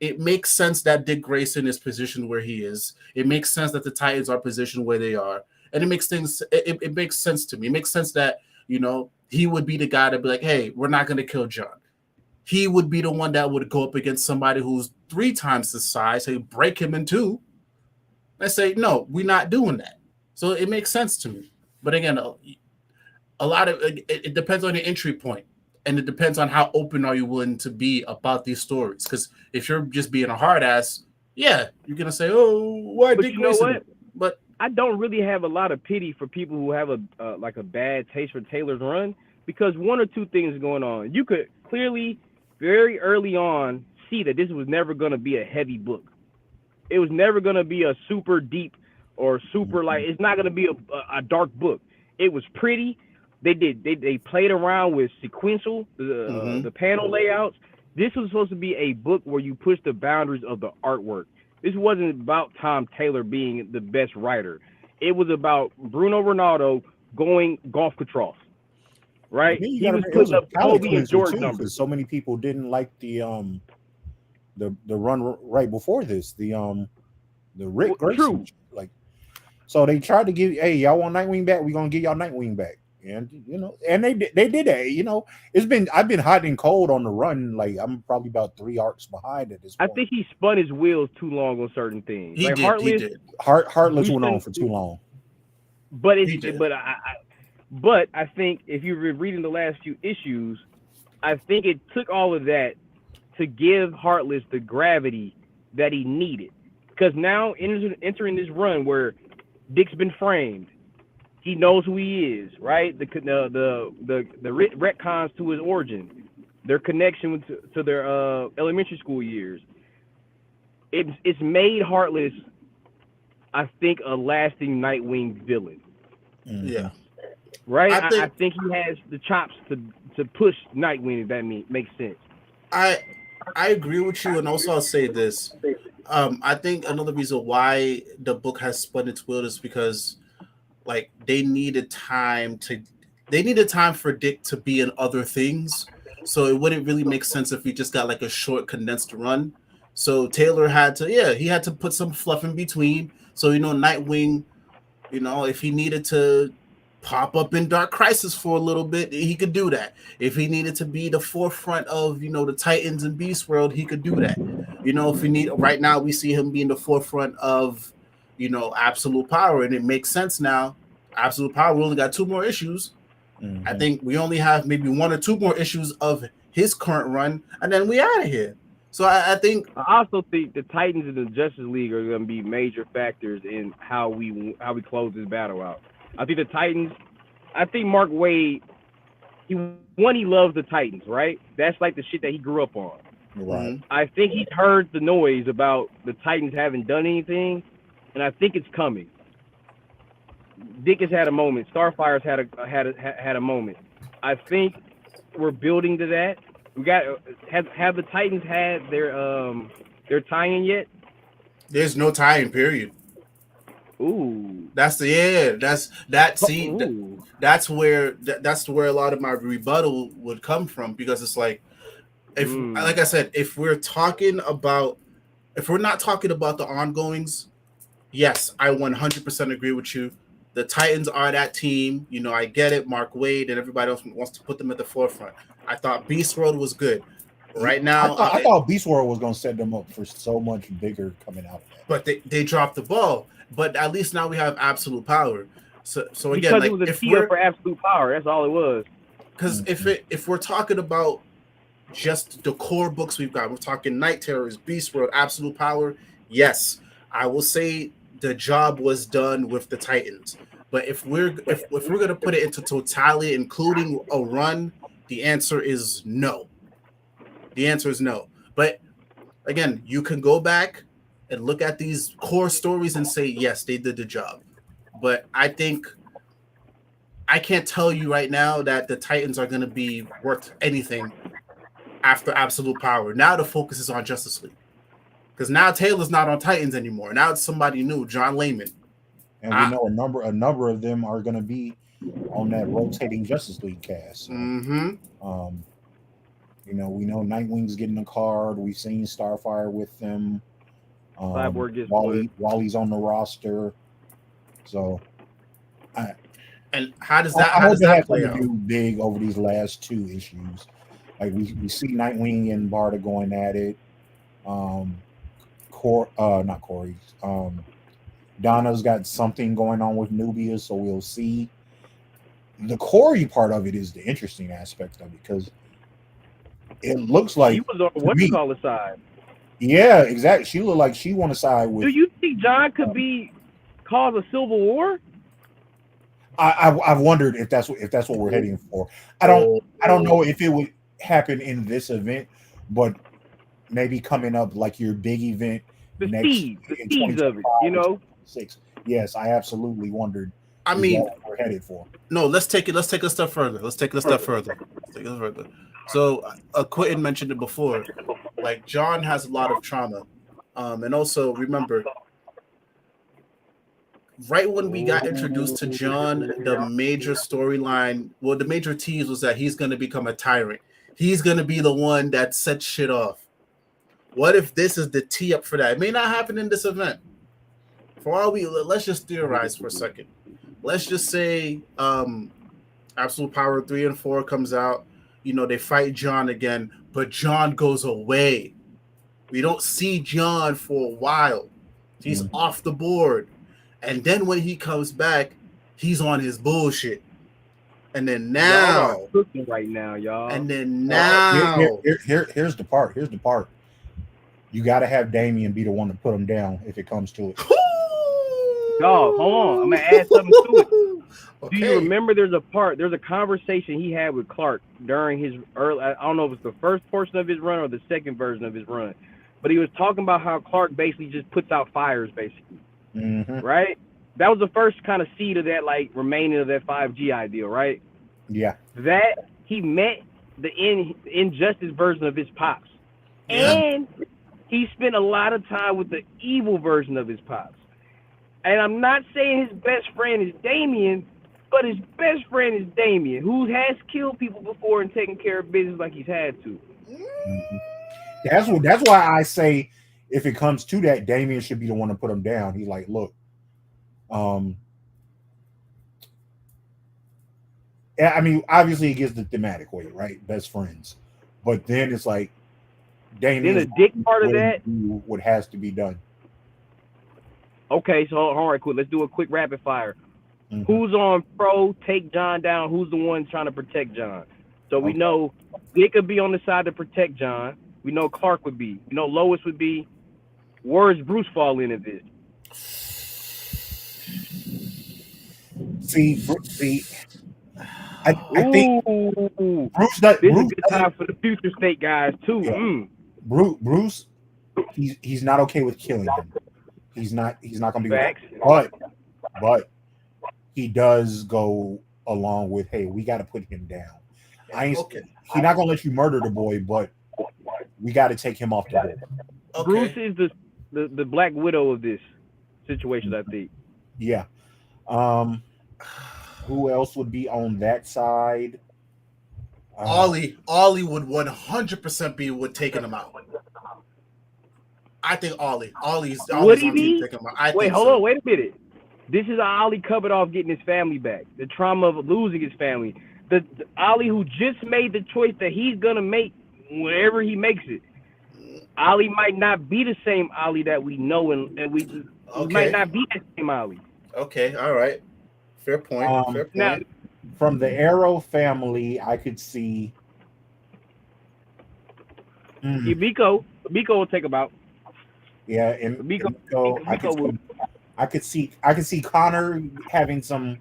It makes sense that Dick Grayson is positioned where he is. It makes sense that the Titans are positioned where they are, and it makes things. It makes sense to me. It makes sense that he would be the guy to be like, hey, we're not going to kill John. He would be the one that would go up against somebody who's 3 times the size. He'd break him in two and say, no, we're not doing that. So it makes sense to me. But again, a lot of it depends on your entry point, and it depends on how open are you willing to be about these stories. Because if you're just being a hard ass, yeah, you're gonna say, "Oh, why But Dick you know Grayson?" what? But I don't really have a lot of pity for people who have a like a bad taste for Taylor's run, because one or two things going on. You could clearly, very early on, see that this was never going to be a heavy book. It was never going to be a super deep or super like. It's not going to be a dark book. It was pretty. They played around with sequential the panel layouts. This was supposed to be a book where you push the boundaries of the artwork. This wasn't about Tom Taylor being the best writer. It was about Bruno Ronaldo going golf controls, right? He was putting up Kobe and George numbers. Because so many people didn't like the run right before this, the Rick Grayson. Like, so they tried to give, hey, y'all want Nightwing back? We're gonna give y'all Nightwing back. And and they did that. I've been hot and cold on the run. Like I'm probably about 3 arcs behind at this point. I think he spun his wheels too long on certain things. He like did. Heartless, he did. Heartless went on for too long. But I think if you were reading the last few issues, I think it took all of that to give Heartless the gravity that he needed. Because now entering this run where Dick's been framed. He knows who he is, right? The retcons to his origin, their connection to their elementary school years. It's made Heartless, I think, a lasting Nightwing villain. Yeah. Right? I think he has the chops to push Nightwing, if that makes sense. I agree with you, and also I'll say this. I think another reason why the book has spun its wheel is because like they needed time for Dick to be in other things. So it wouldn't really make sense if we just got like a short condensed run. So Taylor had to put some fluff in between. So Nightwing, if he needed to pop up in Dark Crisis for a little bit, he could do that. If he needed to be the forefront of the Titans and Beast World, he could do that. If we need, right now we see him being the forefront of Absolute Power, and it makes sense now. Absolute Power, we only got 2 more issues. I think we only have maybe 1 or 2 more issues of his current run, and then we out of here. So I think I also think the Titans and the Justice League are going to be major factors in how we close this battle out. I think the Titans. I think Mark Waid. He loves the Titans, right? That's like the shit that he grew up on. Right. I think he's heard the noise about the Titans haven't done anything, and I think it's coming. Dick has had a moment. Starfire's had a moment. I think we're building to that. We got have the Titans had their tie-in yet? There's no tie-in period. Ooh, that's where a lot of my rebuttal would come from, because it's like, like I said, if we're not talking about the ongoings, yes, I 100% agree with you. The Titans are that team. I get it. Mark Waid and everybody else wants to put them at the forefront. I thought Beast World was good. Right now, I thought Beast World was going to set them up for so much bigger coming out of that. But they dropped the ball. But at least now we have Absolute Power. So again, because like, it was a tier for Absolute Power. That's all it was. Because if we're talking about just the core books we've got, we're talking Night Terrors, Beast World, Absolute Power. Yes, I will say the job was done with the Titans. But if we're gonna put it into totality, including a run, the answer is no. The answer is no. But again, you can go back and look at these core stories and say, yes, they did the job. But I think I can't tell you right now that the Titans are going to be worth anything after Absolute Power. Now the focus is on Justice League. Because now Taylor's not on Titans anymore. Now it's somebody new, John Layman. And we know a number of them are going to be on that rotating Justice League cast. So, we know Nightwing's getting a card. We've seen Starfire with them. Wally's on the roster. So, and how does that play out? Do big over these last 2 issues. Like we see Nightwing and Barda going at it. Not Corey. Donna's got something going on with Nubia, so we'll see. The Corey part of it is the interesting aspect of it because it looks like he was on what you call the side. Yeah, exactly. She looked like she want to side with. Do you think John could cause a civil war? I've wondered if that's what we're heading for. I don't know if it would happen in this event, but maybe coming up like your big event. The seeds of it, 6. Yes, I absolutely wondered. I mean, what we're headed for. No, let's take it a step further. So, Quintin mentioned it before. Like John has a lot of trauma, and also remember, right when we got introduced to John, the major storyline, the major tease was that he's going to become a tyrant. He's going to be the one that sets shit off. What if this is the tee up for that? It may not happen in this event. Let's just theorize for a second. Let's just say Absolute Power 3 and 4 comes out. They fight John again, but John goes away. We don't see John for a while. He's off the board. And then when he comes back, he's on his bullshit. And then now, y'all are cooking right now, y'all. And then now, here's the part. You got to have Damian be the one to put him down if it comes to it. Dog, hold on. I'm gonna add something to it. Okay. Do you remember there's a conversation he had with Clark during his early, I don't know if it's the first portion of his run or the second version of his run, but he was talking about how Clark basically just puts out fires, basically. Right? That was the first kind of seed of that, like, remaining of that 5G ideal, right? Yeah. That he met the injustice version of his pops. Yeah. And he spent a lot of time with the evil version of his pops. And I'm not saying his best friend is Damian, but his best friend is Damian, who has killed people before and taken care of business like he's had to. That's why I say if it comes to that, Damian should be the one to put him down. He's like, look, I mean, obviously it gives the thematic weight, right? Best friends. But then it's like Damian. Then the dick part of that, what has to be done. Okay, so all right, cool. Let's do a quick rapid fire. Who's on pro take John down? Who's the one trying to protect John? So we know Dick could be on the side to protect John. We know Clark would be. We know Lois would be. Where does Bruce fall into this? See, I think Bruce. This is a good time for the future state guys too. Yeah. Bruce, he's not okay with killing him. He's not going to be right. But he does go along with, hey, we got to put him down. He's not going to let you murder the boy, but we got to take him off the board. Okay. Bruce is the Black Widow of this situation, I think. Yeah. Who else would be on that side? Ollie would 100% be with taking him out. I think Ollie's would he be? Wait, hold on, wait a minute. This is Ollie covered off getting his family back. The trauma of losing his family. The Ollie who just made the choice that he's gonna make whenever he makes it. Ollie might not be the same Ollie that we know, and we might not be the same Ollie. Okay, all right. Fair point. Fair point. Now, from the Arrow family, I could see Miko will take him out. Yeah, and Miko I could see Connor having some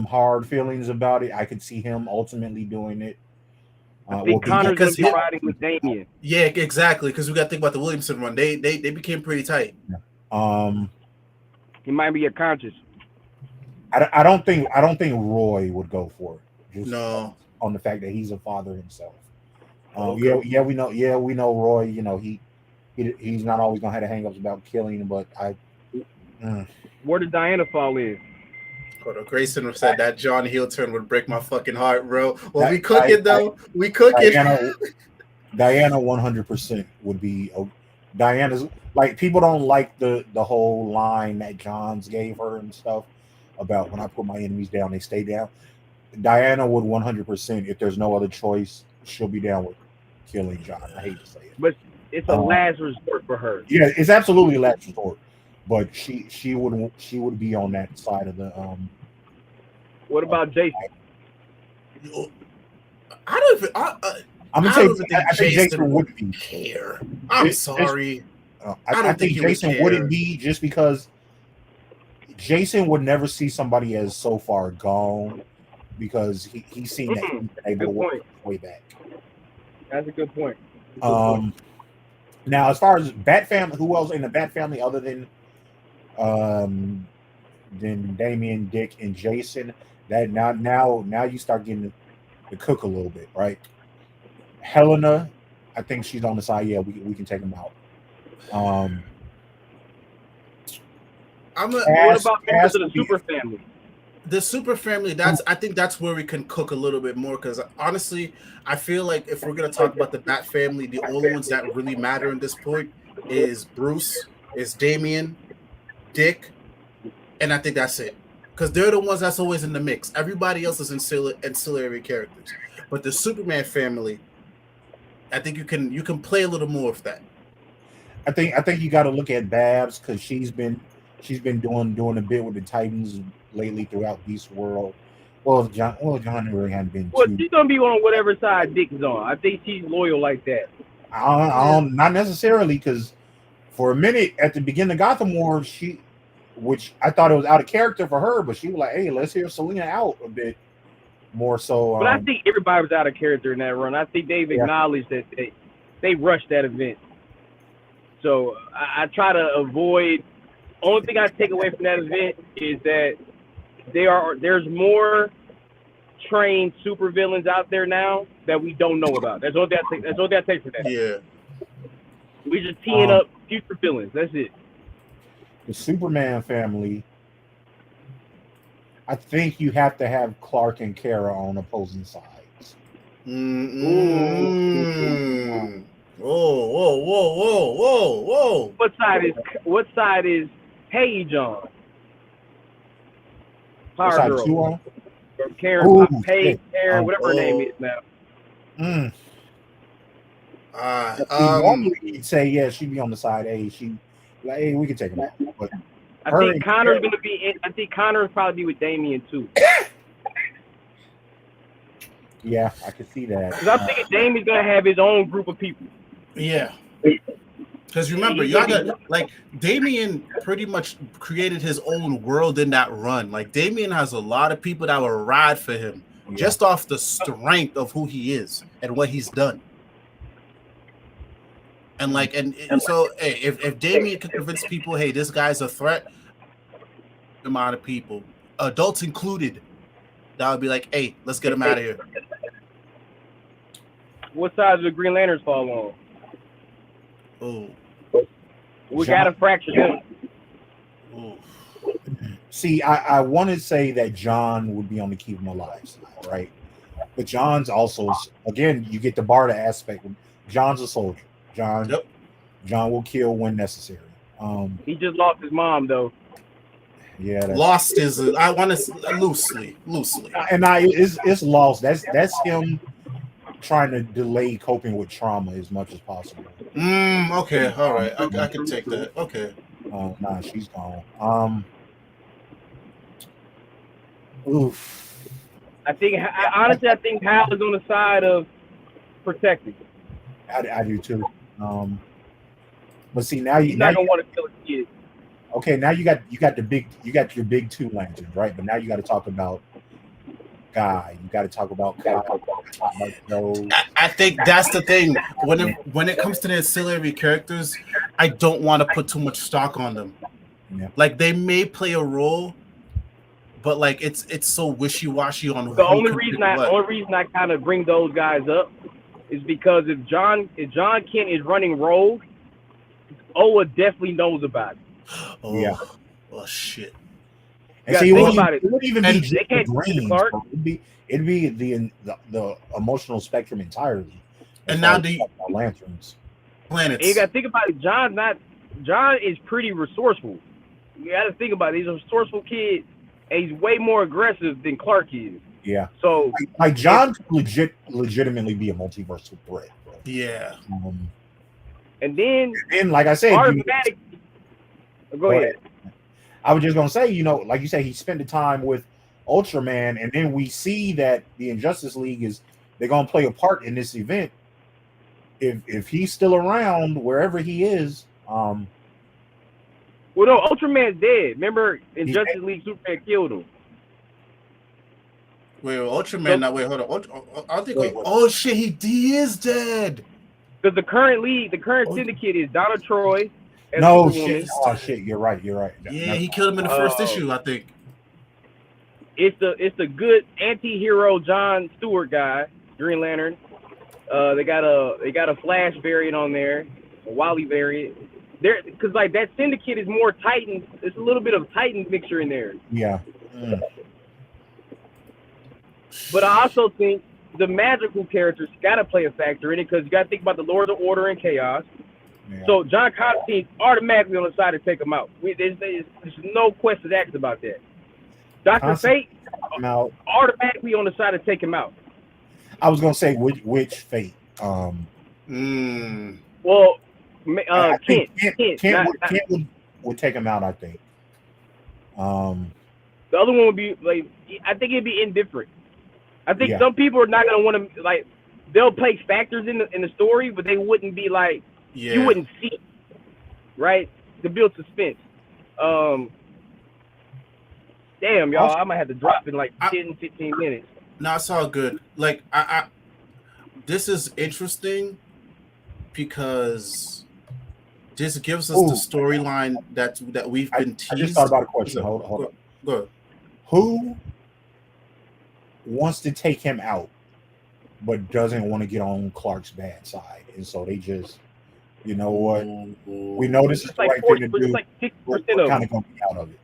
hard feelings about it. I could see him ultimately doing it. I think Connor's going to be riding with Damian. Yeah, exactly. Because we got to think about the Williamson run. They became pretty tight. He might be a conscious. I don't think Roy would go for it. No. on the fact that he's a father himself. Okay. We know Roy. You know, he's not always gonna have the hangups about killing, but Where did Diana fall in? Hold on. Grayson said that John heel turn would break my fucking heart, bro. Well, Di- we cook Di- it though. We cook it. Diana 100% would be Diana's, like, people don't like the whole line that Johns gave her and stuff about when I put my enemies down, they stay down. Diana would 100%, if there's no other choice, she'll be down with killing John. I hate to say it, But it's a last resort for her. yeah, it's absolutely a last resort. But she would be on that side of the What about Jason? I don't even. I'm gonna I say don't even think I think Jason would be. care. I'm sorry. I don't think Jason wouldn't be, just because Jason would never see somebody as so far gone, because he's seen that he's been able to work way back. That's a good point. Now, as far as Bat Family, who else in the Bat Family other than Damien, Dick, and Jason? That now you start getting to cook a little bit, right? Helena, I think she's on the side. Yeah, we can take them out. What about members of the super family? The super family, I think that's where we can cook a little bit more, because honestly, I feel like if we're gonna talk about the Bat family, the only ones that really matter in this point is Bruce, is Damien, Dick, and I think that's it. Because they're the ones that's always in the mix. Everybody else is ancillary characters. But the Superman family, I think you can play a little more of that. I think you got to look at Babs, because she's been doing a bit with the Titans lately throughout Beast World. John really hadn't been. Well, she's gonna be on whatever side Dick is on. I think she's loyal like that. Not necessarily, because for a minute at the beginning of Gotham War, which I thought it was out of character for her, but she was like, "Hey, let's hear Selena out a bit more." So, but I think everybody was out of character in that run. I think they've acknowledged that they rushed that event. So I try to avoid. Only thing I take away from that event is that there's more trained supervillains out there now that we don't know about. That's all that I take for that. Yeah. We just teeing up future villains. That's it. The Superman family, I think you have to have Clark and Kara on opposing sides. Whoa. What side is Paige on? Power Girl. Or Karen, Paige, Karen, whatever her name is now. Normally you'd say, yeah, she'd be on the side A. Hey, we can take him out. But I think Connor's gonna be. I think Connor will probably be with Damien too. Yeah, I can see that. Because I'm thinking Damien's gonna have his own group of people. Yeah. Because remember, Damien pretty much created his own world in that run. Like, Damien has a lot of people that will ride for him just off the strength of who he is and what he's done. And so, hey, if Damien can convince people, hey, this guy's a threat, amount of people, adults included, that would be like, hey, let's get him out of here. What side do the Green Lanterns fall on? Oh, we got to fracture them. See, I want to say that John would be on the keep him alive side, right? But John's also, again, you get the Barda aspect. John's a soldier. John will kill when necessary. He just lost his mom, though. Yeah, lost is. I want to loosely, and it's lost. That's him trying to delay coping with trauma as much as possible. Okay, all right, I can take that. Okay. Nah, she's gone. Oof. I think Hal is on the side of protecting. I do too. But see, now he's not gonna want to kill his kid. Okay, now you got your big two lanterns, right? But now you got to talk about Guy. You got to talk about Kyle. I think that's the thing. When it comes to the ancillary characters, I don't want to put too much stock on them. Yeah. Like, they may play a role, but like it's so wishy-washy on The who only can reason pick what. I kind of bring those guys up is because if John Kent is running rogue, Oa definitely knows about it. Oh, Yeah. oh shit. And You see, gotta think about it. it wouldn't even And be they just the can't do the brains, Clark. bro. It'd be the emotional spectrum entirely. And now do you, lanterns. planets. And you gotta think about it. John is pretty resourceful. You gotta think about it. He's a resourceful kid, and he's way more aggressive than Clark is. Yeah. So Like John could legitimately be a multiversal threat, bro. Yeah. and then like I said, automatic. Go ahead. I was just gonna say, like you said, he spent the time with Ultraman, and then we see that the Injustice League they're gonna play a part in this event. If he's still around wherever he is, well, no, Ultraman's dead. Remember, in Justice League, Superman killed him. Wait, Ultraman. Now, wait, hold on. I think. Oh shit, he is dead. Because the current syndicate is Donna Troy. No shit. Oh shit, you're right. Yeah, he killed him in the first issue, I think. It's the good anti-hero John Stewart guy, Green Lantern. They got a Flash variant on there, a Wally variant. There, because like that syndicate is more Titans. It's a little bit of Titan mixture in there. Yeah. But I also think the magical characters got to play a factor in it because you got to think about the Lords of Order and Chaos. Yeah. So John Constantine's automatically on the side to take him out. There's no question asked about that. Dr. Fate automatically on the side to take him out. I was gonna say which Fate. Well, Kent would take him out. I think. The other one would be like I think it'd be indifferent. I think some people are not gonna want to like they'll play factors in the story, but they wouldn't be like you wouldn't see it, right? To build suspense. Damn, y'all, I might have to drop in like 10, 15 minutes. No, it's all good. Like I this is interesting because this gives us the storyline that we've been teased. I just thought about a question. Hold on. Go ahead. Who wants to take him out but doesn't want to get on Clark's bad side? And so they just, you know what? We know this is the right thing to do. Like we're kind of going to be out of it.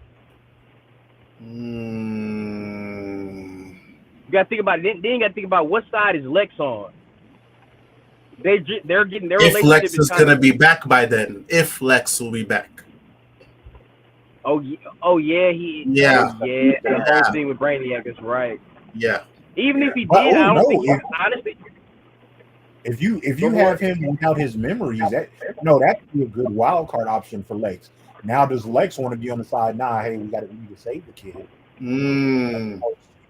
You got to think about it. Then you got to think about what side is Lex on. They're getting their if relationship. Lex is going to be back by then. If Lex will be back. Oh yeah, the whole thing with Brainiac is right. Yeah. Even if he did, I don't think honestly. If you have him without his memories, that'd be a good wild card option for Lex. Now does Lex want to be on the side? Nah, hey, we need to save the kid.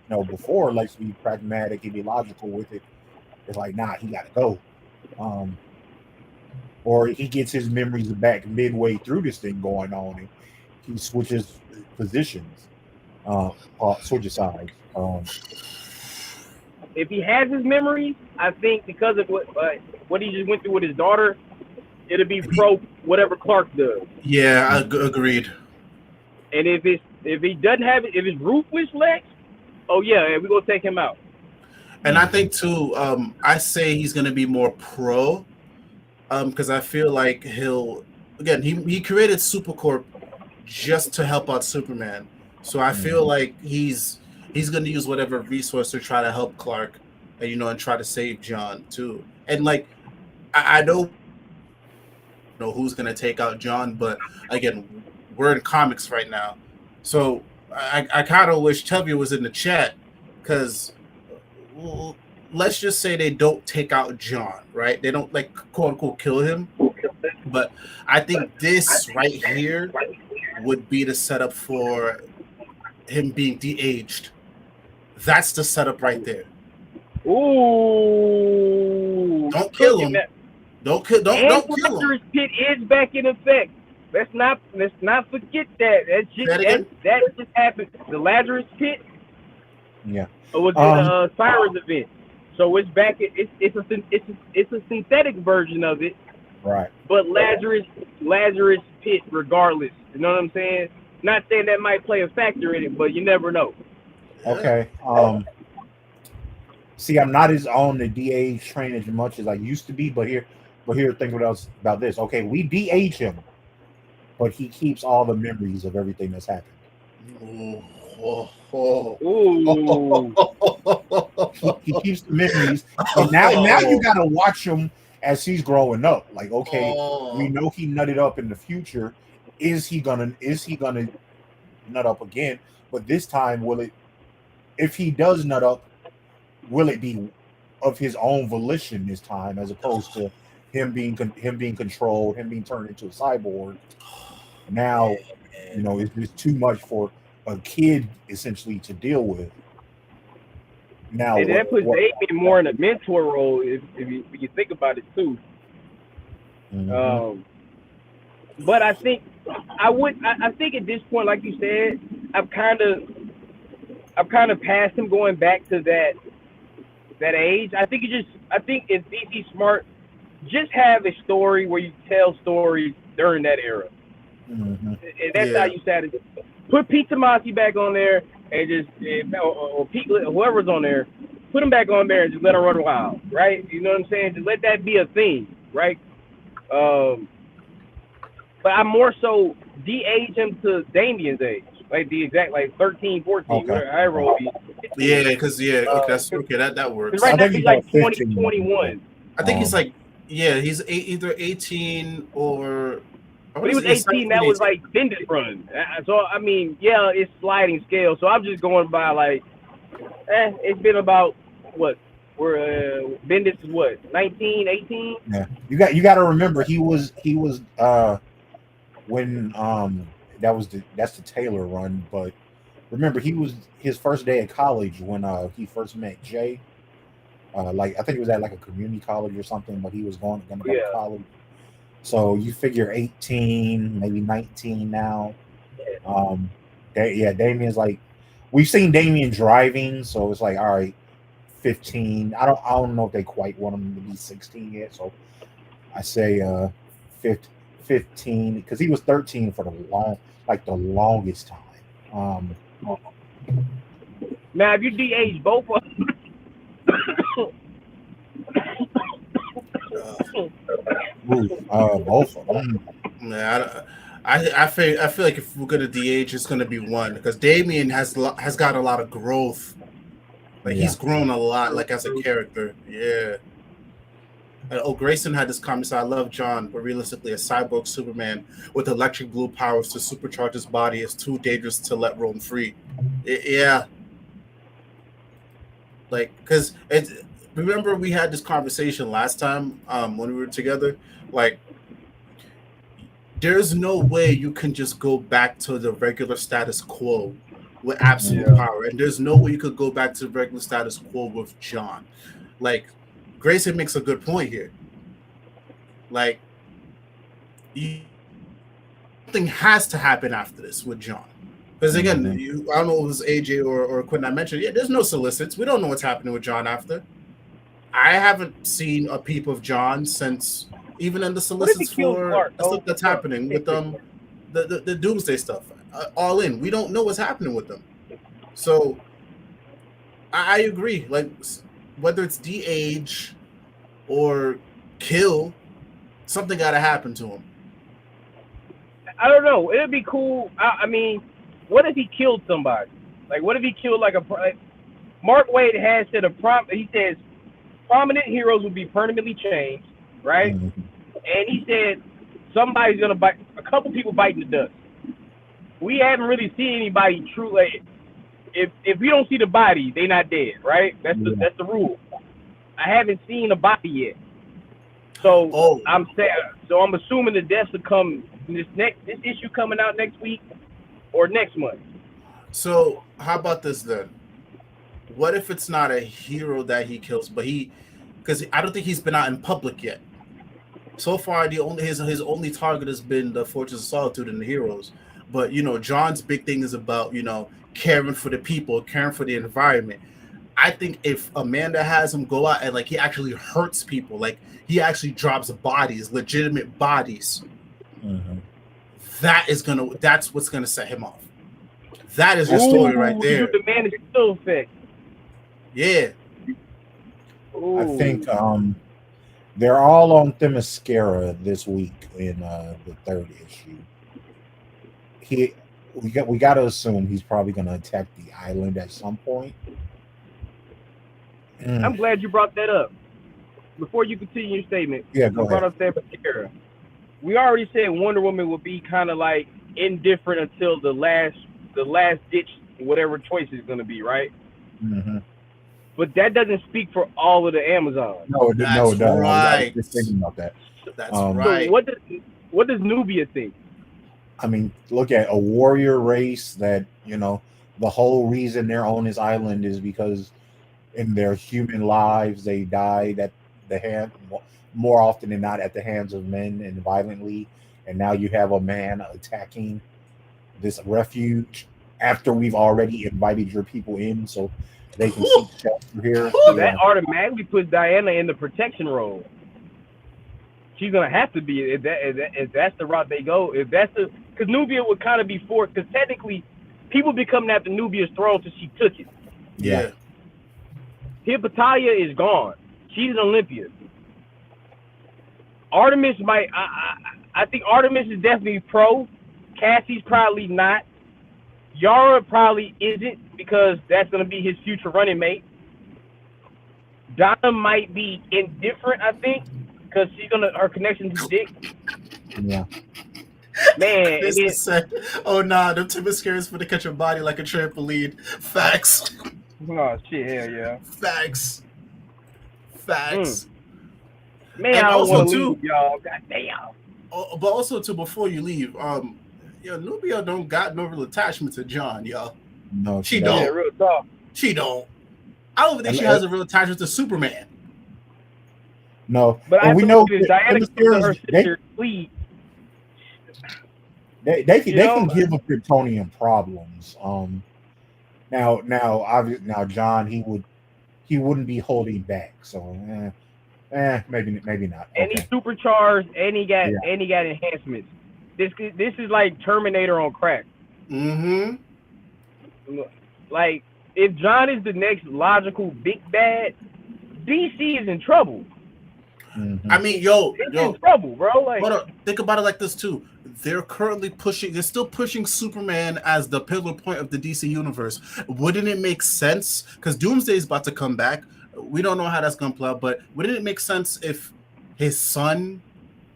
Before Lex be pragmatic and illogical with it. It's like, nah, he got to go. Or he gets his memories back midway through this thing going on, and he switches positions, switches sides. If he has his memories, I think because of what he just went through with his daughter, it'll be pro whatever Clark does. Yeah, I agreed. And if he doesn't have it, if it's ruthless Lex, we're gonna take him out. And I think too, I say he's gonna be more pro, because I feel like he created Supercorp just to help out Superman. So I feel like he's gonna use whatever resource to try to help Clark, and try to save John too. And like I don't know who's gonna take out John, but again, we're in comics right now, so I kind of wish Tubby was in the chat because let's just say they don't take out John, right? They don't like quote unquote kill him, but I think this right here would be the setup for him being de-aged. That's the setup right there. Ooh! Don't kill him. Don't kill him. Lazarus Pit is back in effect. Let's not forget that. That just happened. The Lazarus Pit. Yeah. It was the Cyrus event. So it's back. It's a synthetic version of it. Right. But Lazarus Pit, regardless. You know what I'm saying? Not saying that might play a factor in it, but you never know. Okay. See, I'm not as on the DH train as much as I used to be, but think what else about this. Okay, we DH him, but he keeps all the memories of everything that's happened. Ooh. He keeps the memories, and now you gotta watch him as he's growing up. Like, okay, we know he nutted up in the future. Is he gonna nut up again? But this time, will it? If he does nut up, will it be of his own volition this time, as opposed to him being controlled, him being turned into a cyborg? Now, it's just too much for a kid essentially to deal with. Now, and that puts Damien more in a mentor role if you think about it too. Mm-hmm. But I think I think at this point, like you said, I've kind of past him going back to that age. I think if DC's smart, just have a story where you tell stories during that era. Mm-hmm. And that's how you started. Put Pete Tomasi back on there, and just or Pete, whoever's on there, put him back on there and just let him run wild, right? You know what I'm saying? Just let that be a thing, right? But I more so de-age him to Damien's age, like the exact 13, 14, Okay. whatever I roll. Yeah, because that works. Right now think he's he's like 20, 15. 21. I think he's he's either 18 or. When he was 18, that was like Bendis run. So I mean, yeah, it's sliding scale. So I'm just going by it's been about what? We're Bendis is what, 19, 18? Yeah, you got to remember he was when that's the Taylor run, but remember he was his first day at college when he first met Jay. I think it was at a community college or something, but he was going to go to college. So you figure 18, maybe 19 now. Damien's we've seen Damien driving, so it's all right, 15. I don't know if they quite want him to be 16 yet, so I say 15 because he was 13 for the longest time. Now if you de-age both of them. Both of them. Yeah, I feel like if we're gonna DH, it's gonna be one because Damien has got a lot of growth. He's grown a lot, as a character. Yeah. And Grayson had this comment. So I love John, but realistically, a cyborg Superman with electric blue powers to supercharge his body is too dangerous to let roam free. Yeah. Because remember we had this conversation last time when we were together. There's no way you can just go back to the regular status quo with absolute power, and there's no way you could go back to the regular status quo with John. Grayson makes a good point here. Something has to happen after this with John. Because again, I don't know if it was AJ or Quintin I mentioned. Yeah, there's no solicits. We don't know what's happening with John after. I haven't seen a peep of John since even in the solicits for the stuff that's happening with the Doomsday stuff. All in. We don't know what's happening with them. So I agree. Whether it's de-age or kill, something got to happen to him. I don't know. It'd be cool. I mean, what if he killed somebody? What if he killed Mark Waid has said he says prominent heroes will be permanently changed, right? Mm-hmm. And he said somebody's gonna bite. A couple people biting the dust. We haven't really seen anybody truly. If we don't see the body, they not dead, right? That's the rule. I haven't seen a body yet, so I'm assuming the deaths will come this issue coming out next week or next month. So how about this then? What if it's not a hero that he kills, but because I don't think he's been out in public yet. So far, his only target has been the Fortress of Solitude and the heroes. But John's big thing is about caring for the people, caring for the environment. I think if Amanda has him go out and he actually hurts people, he actually drops bodies, legitimate bodies, That's what's gonna set him off. That is your story right there. You the Man of Steel effect. Yeah. I think they're all on Themyscira this week in the 3rd issue. We got to assume he's probably going to attack the island at some point. I'm glad you brought that up. Before you continue your statement, yeah, go ahead. Brought up Themyscira. We already said Wonder Woman would be kind of like indifferent until the last ditch, whatever choice is going to be, right? Mm-hmm. But that doesn't speak for all of the Amazon. No, it doesn't. Right. I was just thinking about that. That's right. So what does Nubia think? I mean, look at a warrior race that, the whole reason they're on this island is because in their human lives they died at the hand, more often than not, at the hands of men and violently. And now you have a man attacking this refuge after we've already invited your people in, so they can seek shelter here. That automatically puts Diana in the protection role. She's gonna have to be if that's the route they go. Because Nubia would kind of be forced. Because technically, people be coming after Nubia's throne since she took it. Yeah. Hippatalia is gone. She's an Olympian. Artemis might. I think Artemis is definitely pro. Cassie's probably not. Yara probably isn't because that's going to be his future running mate. Donna might be indifferent, I think, because her connection to Dick. Yeah. Man. Oh, nah, them Themyscira's for to catch your body like a trampoline. Facts. Oh, shit, hell yeah. Facts. Man, and I don't want to too, leave, y'all. God damn. But also, too, before you leave, Nubia don't got no real attachment to John, y'all. No, she don't. Yeah, real talk. She don't. I don't think she has a real attachment to Superman. No, but we know Diana gives her sister sleep. They can give a Kryptonian problems. Now John he wouldn't be holding back. So maybe not. And he's supercharged, and he got enhancements. This is like Terminator on crack. Mm-hmm. Like, if John is the next logical big bad, DC is in trouble. Mm-hmm. I mean, it's in trouble, bro. Like, think about it like this too. They're still pushing Superman as the pillar point of the DC universe. Wouldn't it make sense? Because Doomsday is about to come back. We don't know how that's gonna play out, but wouldn't it make sense if his son,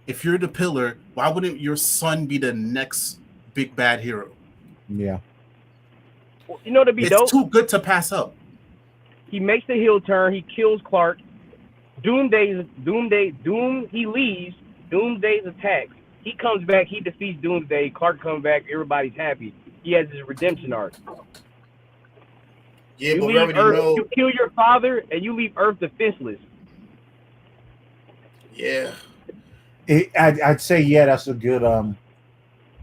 if you're the pillar, why wouldn't your son be the next big bad hero? Yeah. You know, to be dope. It's too good to pass up. He makes the heel turn. He kills Clark. Doom, he leaves. Doomsday's attacks. He comes back. He defeats Doomsday. Clark comes back. Everybody's happy. He has his redemption arc. Yeah, but we already know. You kill your father, and you leave Earth defenseless. Yeah. I'd say that's a good.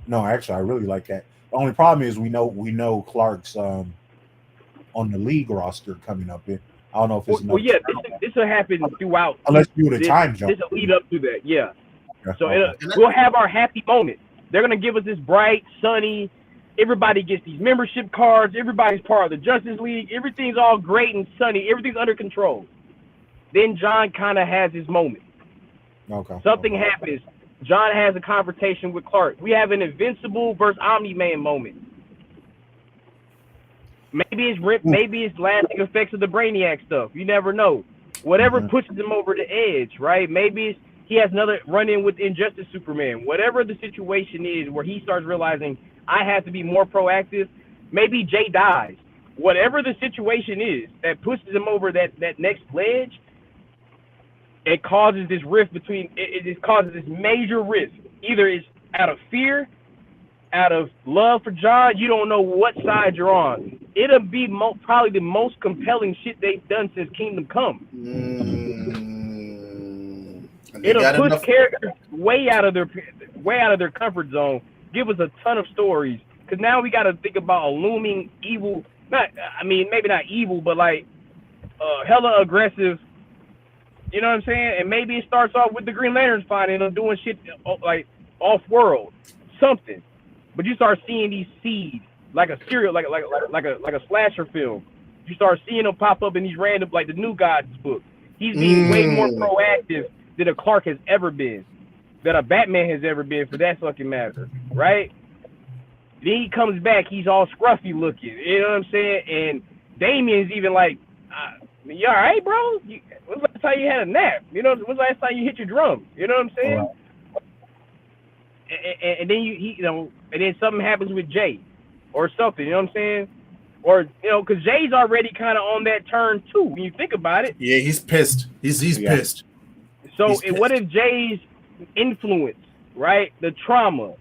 No, actually, I really like that. The only problem is we know Clark's on the league roster coming up. I don't know if it's this will happen throughout. Unless you do the time jump. This will lead up to that, yeah. So we'll have our happy moment. They're gonna give us this bright, sunny. Everybody gets these membership cards. Everybody's part of the Justice League. Everything's all great and sunny. Everything's under control. Then John kind of has his moment. Okay. Something happens. John has a confrontation with Clark. We have an Invincible versus Omni-Man moment. Maybe it's lasting effects of the Brainiac stuff. You never know. Whatever pushes him over the edge, right? Maybe he has another run-in with Injustice Superman. Whatever the situation is where he starts realizing, I have to be more proactive. Maybe Jay dies. Whatever the situation is that pushes him over that next ledge, it causes this rift between, it causes this major rift. Either it's out of fear, out of love for John, you don't know what side you're on. It'll be probably the most compelling shit they've done since Kingdom Come. It'll push characters way out of their comfort zone. Give us a ton of stories, because now we got to think about a looming evil. Maybe not evil, but like hella aggressive. You know what I'm saying? And maybe it starts off with the Green Lanterns finding them doing shit like off world. something. But you start seeing these seeds, like a serial, like a slasher film. You start seeing them pop up in these random, like the New Gods book. He's being way more proactive than a Clark has ever been, than a Batman has ever been, for that fucking matter, right? Then he comes back, he's all scruffy looking, you know what I'm saying? And Damien's even like, you all right, bro? When's the last time you had a nap? You know, when's the last time you hit your drum? You know what I'm saying? Right. And then you know, and then something happens with Jay, or something. You know what I'm saying? Or because Jay's already kind of on that turn too. When you think about it. Yeah, he's pissed. He's pissed. So he's pissed. What if Jay's influence, right? The trauma,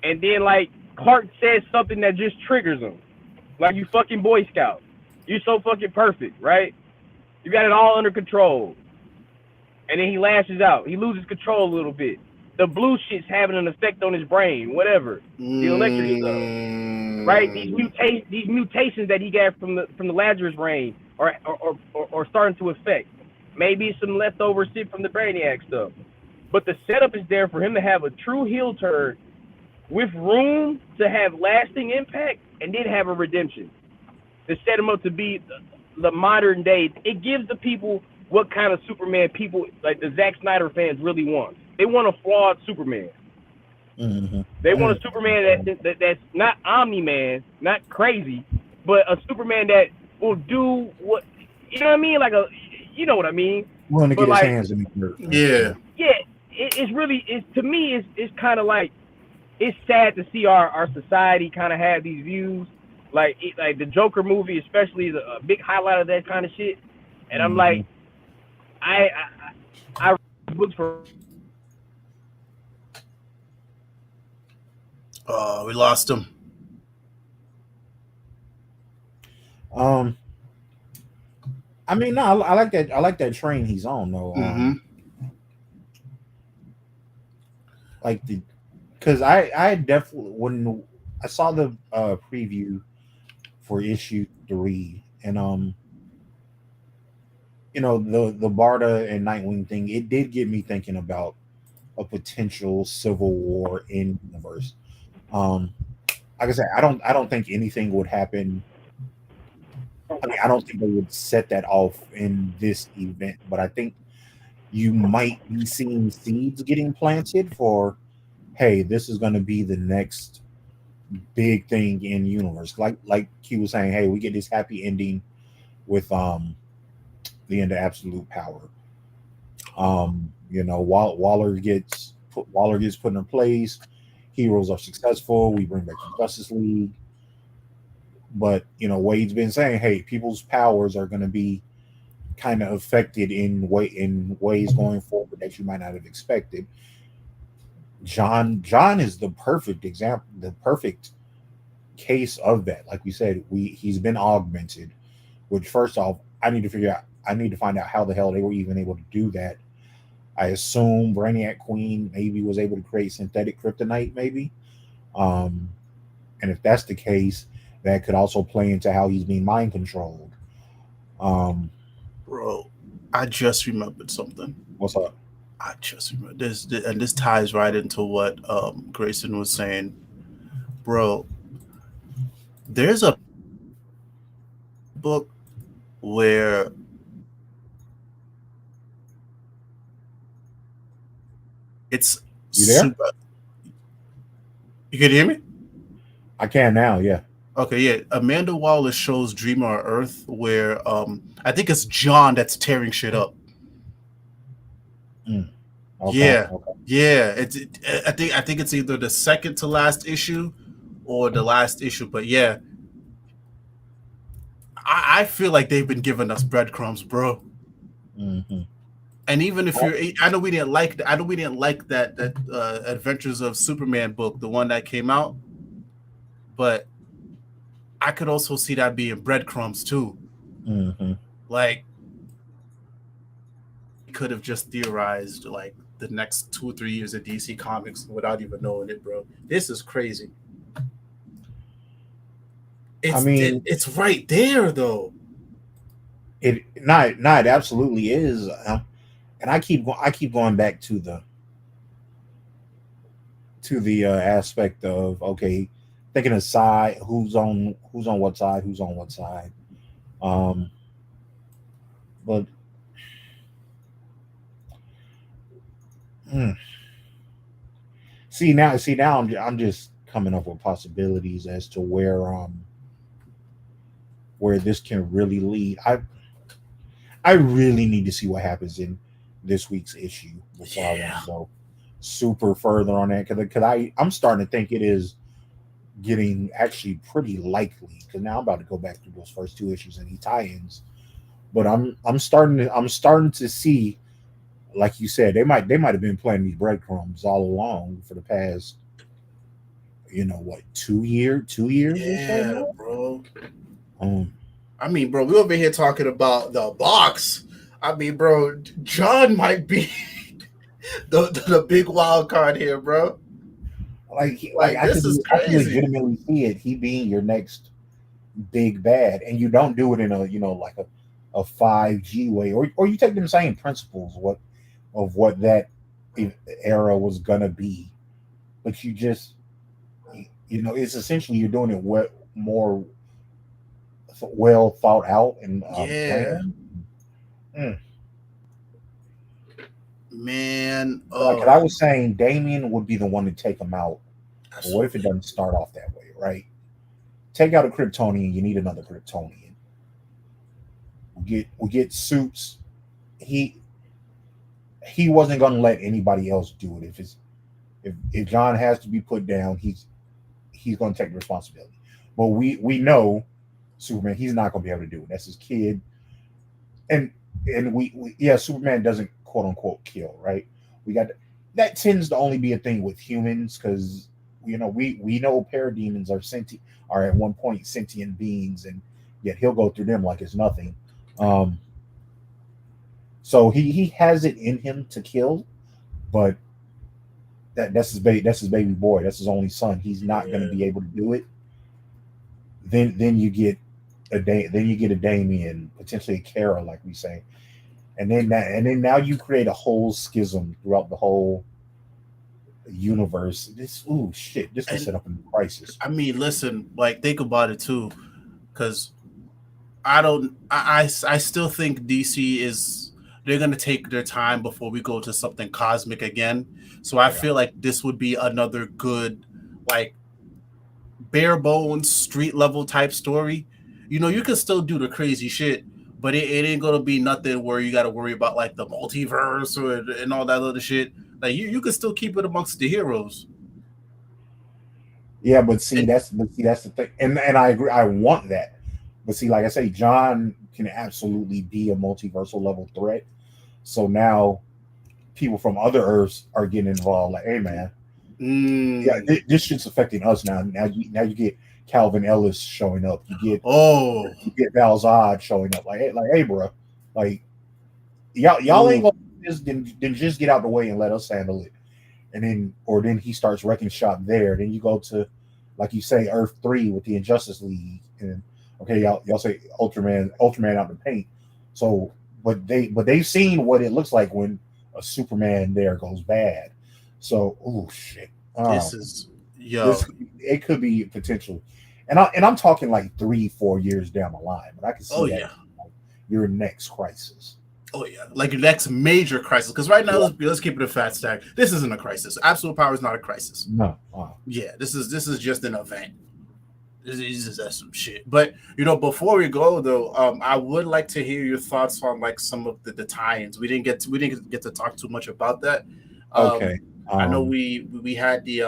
and then like Clark says something that just triggers him, like you fucking Boy Scout, you're so fucking perfect, right? You got it all under control, and then he lashes out. He loses control a little bit. The blue shit's having an effect on his brain, whatever. The electric stuff, right? These mutations that he got from the Lazarus brain are starting to affect. Maybe some leftover shit from the Brainiac stuff. But the setup is there for him to have a true heel turn with room to have lasting impact and then have a redemption. To set him up to be the modern day. It gives the people what kind of Superman people, like the Zack Snyder fans, really want. They want a flawed Superman. Mm-hmm. They want a Superman that's not Omni-Man, not crazy, but a Superman that will do what, you know what I mean? Like you know what I mean? Willing to get his hands in the dirt. Yeah. Yeah, it's really, to me, it's kind of like, it's sad to see our society kind of have these views. Like the Joker movie, especially, is a big highlight of that kind of shit. And I'm like, I read books for. We lost him. I mean, no, I like that. I like that train he's on, though. Because I definitely, when I saw the preview for issue 3, and you know, the Barda and Nightwing thing, it did get me thinking about a potential civil war in the universe. Like I said, I don't think anything would happen. I mean, I don't think they would set that off in this event, but I think you might be seeing seeds getting planted for, hey, this is going to be the next big thing in universe. Like Q was saying, hey, we get this happy ending with the end of Absolute Power. You know, Waller gets put in place. Heroes are successful. We bring back the Justice League. But, you know, Wade's been saying, hey, people's powers are going to be kind of affected in ways going forward that you might not have expected. John is the perfect example, the perfect case of that. Like we said, he's been augmented, which, first off, I need to find out how the hell they were even able to do that. I assume Brainiac Queen maybe was able to create synthetic kryptonite, maybe. And if that's the case, that could also play into how he's being mind controlled. Bro, I just remembered something. What's up? I just remembered this, and this ties right into what Grayson was saying. Bro, there's a book where it's you there? You can hear me? I can now, yeah. Okay, yeah. Amanda Waller shows Dreamer of Earth where I think it's John that's tearing shit up. Okay, yeah. Okay. Yeah. I think it's either the second to last issue or the last issue, but yeah. I feel like they've been giving us breadcrumbs, bro. Mm-hmm. And even if I know we didn't like that Adventures of Superman book, the one that came out, but I could also see that being breadcrumbs too. Mm-hmm. Like, could have just theorized like the next 2 or 3 years of DC Comics without even knowing it, bro. This is crazy. It's right there though. It absolutely is, and I keep going back to to the aspect of okay, thinking aside who's on what side, who's on what side. Um, but hmm, see now I'm just coming up with possibilities as to where this can really lead. I really need to see what happens in this week's issue before I want Yeah. to go super further on that because I'm starting to think it is getting actually pretty likely because now I'm about to go back through those first two issues and the tie-ins. But I'm starting to see, like you said, they might have been planting these breadcrumbs all along for the past, what, 2 years or so Yeah, now. bro. Um, I mean, bro, we over here talking about the box. I mean, bro, John might be the big wild card here, bro. like Like this is I can crazy. legitimately see it. He being your next big bad, and you don't do it in a like a 5G way, or you take them same principles what that era was gonna be, but you just it's essentially you're doing it more well thought out and Yeah, planned. Mm. man. Like I was saying, Damien would be the one to take him out. But what if it Absolutely. doesn't start off that way, right? Take out a Kryptonian, you need another Kryptonian. We get Suits. He he wasn't gonna let anybody else do it. If John has to be put down, he's gonna take the responsibility. But we know Superman, he's not gonna be able to do it. That's his kid. And yeah, Superman doesn't quote unquote kill, right? We got that tends to only be a thing with humans because we know parademons are at one point sentient beings, and yet he'll go through them like it's nothing. Um, so he has it in him to kill, but that's his baby boy. That's his only son. He's not going to Yeah. be able to do it. Then you get a Damien, potentially a Kara, like we say, and then now you create a whole schism throughout the whole universe. This ooh shit, this can And set up a new crisis. I mean, listen, like think about it too, because I don't. I still think DC is. They're gonna take their time before we go to something cosmic again. So I Yeah, feel like this would be another good, like bare bones street level type story. You can still do the crazy shit, but it ain't gonna be nothing where you got to worry about like the multiverse and all that other shit. Like you can still keep it amongst the heroes. yeah, And but see that's the thing, and I agree. I want that, but see, like I say, John can absolutely be a multiversal level threat. So now people from other Earths are getting involved. Like, hey man, yeah, mm, this shit's affecting us now. Now you get Calvin Ellis showing up. oh, You get Valzad showing up. Like hey, bro, like y'all ain't ooh, gonna then just get out the way and let us handle it. And then he starts wrecking shop there. Then you go to, like you say, Earth 3 with the Injustice League, and okay, y'all say Ultraman out the paint. So, but they've seen what it looks like when a Superman there goes bad. So, oh shit, this oh is yo. this it could be potential, and I'm talking like 3-4 years down the line, but I can Oh see that yeah. like, your next crisis. Oh yeah, like your next major crisis. Because right now, Yeah, let's keep it a fat stack. This isn't a crisis. Absolute power is not a crisis. no, Yeah, this is just an event. This is just some shit. But before we go though, I would like to hear your thoughts on like some of the tie-ins. We didn't get to talk too much about that. okay. Um, I know Um, we had the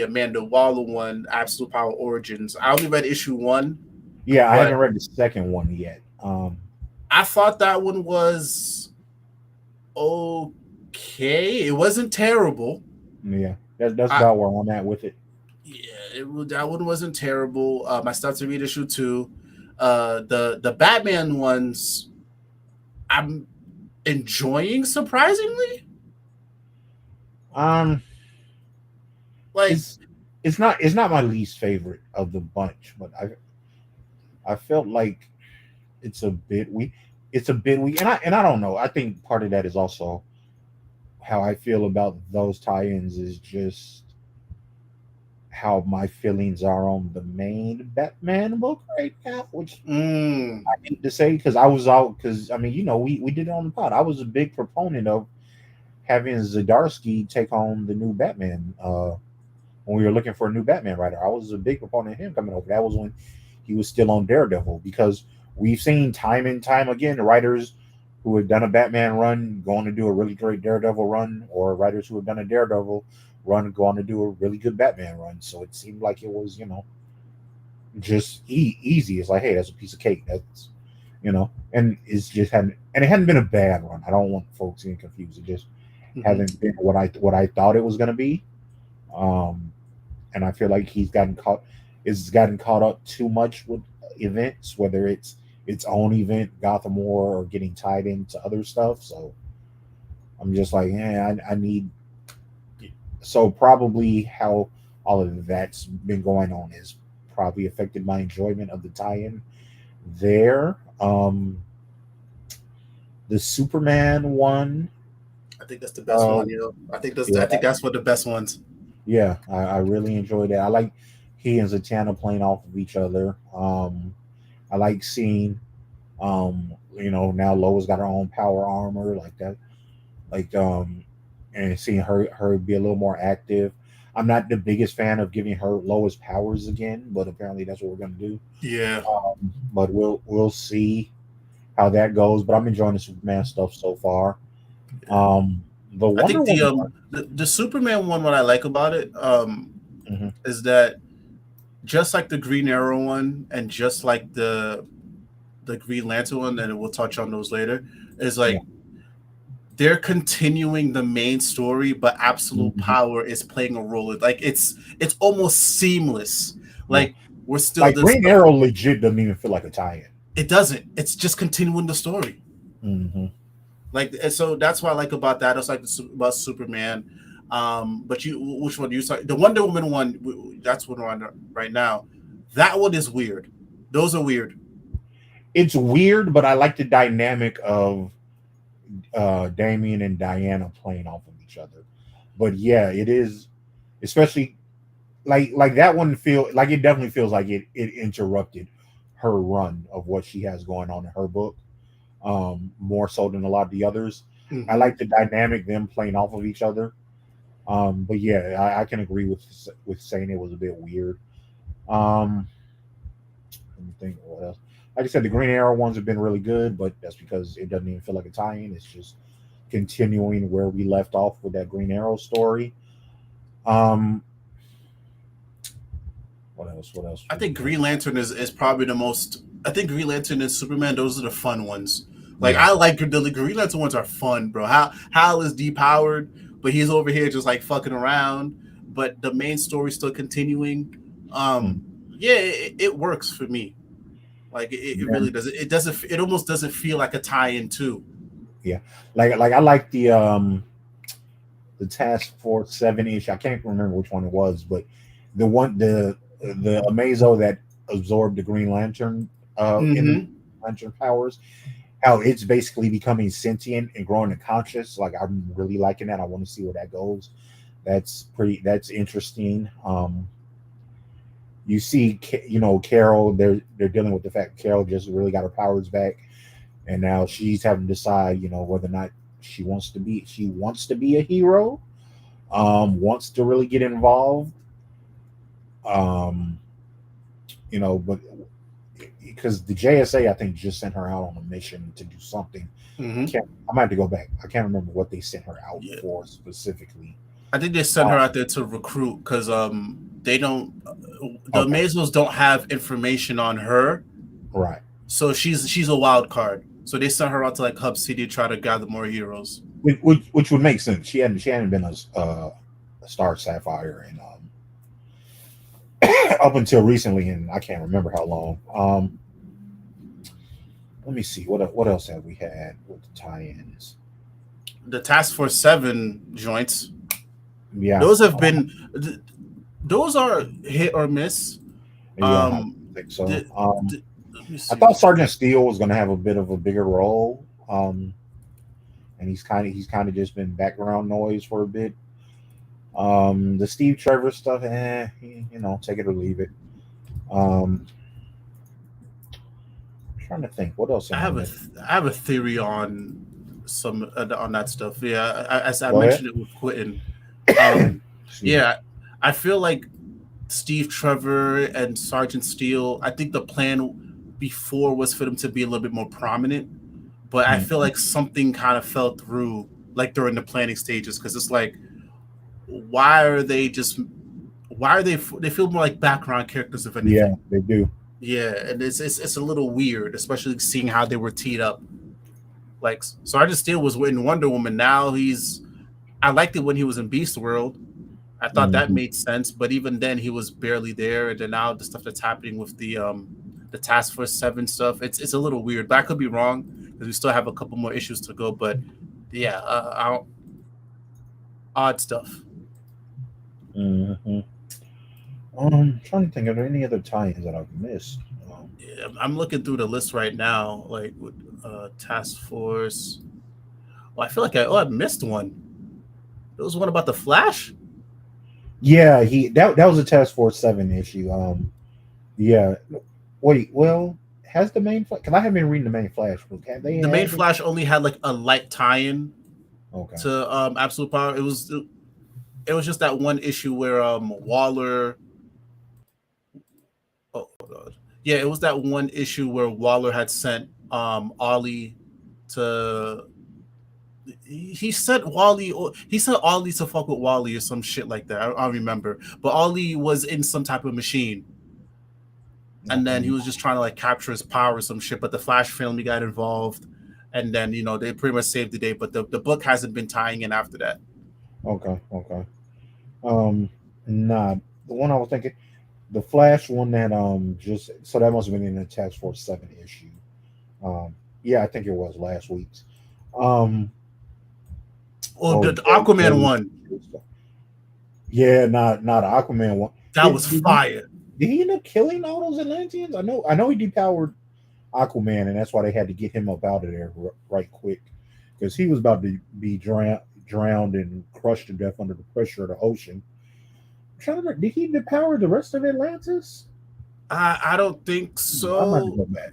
Amanda Waller one, Absolute Power Origins. I only read issue one, Yeah, I but haven't read the second one yet. I thought that one was okay. It wasn't terrible. Yeah, that's I about where I'm at with it. Yeah, that one wasn't terrible. I started to read issue two. The Batman ones I'm enjoying surprisingly. Um, Like it's it's not my least favorite of the bunch, but I felt like it's a bit weak. It's a bit weak, and I don't know. I think part of that is also how I feel about those tie-ins is just how my feelings are on the main Batman book right now, which I hate to say because I was out because I mean we did it on the pod. I was a big proponent of having Zdarsky take on the new Batman when we were looking for a new Batman writer. I was a big proponent of him coming over. That was when he was still on Daredevil because we've seen time and time again the writers who have done a Batman run going to do a really great Daredevil run, or writers who have done a Daredevil run going to do a really good Batman run. So it seemed like it was just easy. It's like, hey, that's a piece of cake. That's and it's just hadn't and it hadn't been a bad run. I don't want folks getting confused. It just hasn't been what I thought it was going to be. And I feel like he's gotten caught up too much with events, whether it's its own event, Gotham War, or getting tied into other stuff. So I'm just like, I need. So probably how all of that's been going on is probably affected my enjoyment of the tie-in there. The Superman one. I think that's the best one. I think I think that's one of the best ones. Yeah, I really enjoyed it. I like he and Zatanna playing off of each other. I like seeing, now Lois got her own power armor like that, and seeing her be a little more active. I'm not the biggest fan of giving her Lois powers again, but apparently that's what we're gonna do. Yeah. But we'll see how that goes. But I'm enjoying the Superman stuff so far. I think the Superman one, what I like about it is that just like the Green Arrow one and just like the Green Lantern one, and we'll touch on those later, is like they're continuing the main story, but absolute power is playing a role. Like it's almost seamless. Like we're still like Green Arrow legit doesn't even feel like a tie-in. It doesn't. It's just continuing the story. Like, and so that's what I like about that. It's like about Superman. But which one do you start? The Wonder Woman one, that's what we're on right now. That one is weird. Those are weird. It's weird, but I like the dynamic of Damian and Diana playing off of each other. But yeah, it is, especially like that one it definitely feels like it interrupted her run of what she has going on in her book. More so than a lot of the others. I like the dynamic, them playing off of each other. But yeah, I can agree with saying it was a bit weird. Let me think what else. Like I said, the Green Arrow ones have been really good, but that's because it doesn't even feel like a tie-in. It's just continuing where we left off with that Green Arrow story. What else? I think Green Lantern is probably the most. I think Green Lantern and Superman, those are the fun ones. Like I like the Green Lantern ones are fun, bro. Hal is depowered, but he's over here just like fucking around. But the main story's still continuing. It works for me. Like it really does. It doesn't. It almost doesn't feel like a tie-in too. Yeah, like I like the Task Force 7-ish. I can't remember which one it was, but the Amazo that absorbed the Green Lantern Lantern powers, how it's basically becoming sentient and growing conscious. Like I'm really liking that. I want to see where that goes. That's interesting. You see, Carol. They're dealing with the fact Carol just really got her powers back, and now she's having to decide, whether or not she wants to be a hero, wants to really get involved. But because the JSA, I think, just sent her out on a mission to do something. I might have to go back. I can't remember what they sent her out for specifically. I think they sent her out there to recruit because they don't. The Amazons don't have information on her, right? So she's a wild card. So they sent her out to like Hub City to try to gather more heroes, which would make sense. She hadn't been a Star Sapphire and up until recently, and I can't remember how long. Let me see what else have we had with the tie-ins. The Task Force 7 joints. Yeah, those have been. Those are hit or miss. I think so. I thought Sergeant Steele was going to have a bit of a bigger role, and he's kind of just been background noise for a bit. The Steve Trevor stuff, take it or leave it. I'm trying to think, what else I am I have missing? I have a theory on some on that stuff. Yeah, as I Go ahead. mentioned it with Quintin. Um, Excuse me. yeah, I feel like Steve Trevor and Sergeant Steele. I think the plan before was for them to be a little bit more prominent, but I feel Mhm. like something kind of fell through like during the planning stages because it's like why are they just why are they feel more like background characters if Yeah, anything. they do. Yeah, and it's a little weird, especially seeing how they were teed up. Like Sergeant Steele was in Wonder Woman. Now he's I liked it when he was in Beast World. I thought that Hmm. made sense, but even then he was barely there. And then now the stuff that's happening with the Task Force 7 stuff, it's a little weird. But I could be wrong because we still have a couple more issues to go. But yeah, odd stuff. Hmm. Trying to think, are there any other tie-ins that I've missed? Yeah, I'm looking through the list right now, like with Task Force. Oh, I feel like I missed one. There was one about the Flash. Yeah, that was a Task Force 7 issue. Yeah. Wait, well, has the main Flash? Because I haven't been reading the main Flash book. Have they The main had it? Flash only had like a light tie-in Okay. to Absolute Power. It was just that one issue where Waller. Oh god, yeah, it was that one issue where Waller had sent Ollie to. He sent Wally. He sent Ollie to fuck with Wally or some shit like that. I don't remember, but Ollie was in some type of machine, and then he Okay. was just trying to like capture his power or some shit. But the Flash family got involved, and then they pretty much saved the day. But the book hasn't been tying in after that. Okay. Okay. Um, nah, the one I was thinking, the Flash one that just so that must have been in the Task Force 7 issue. Yeah, I think it was last week's. Um, Oh, oh, the Aquaman one yeah, not the Aquaman one. that Did was did he, fire. did he end up killing all those Atlanteans? I know he depowered Aquaman, and that's why they had to get him up out of there right quick because he was about to be drowned and crushed to death under the pressure of the ocean. I'm trying to remember, did he depower the rest of Atlantis? I don't think I might have to so. go back.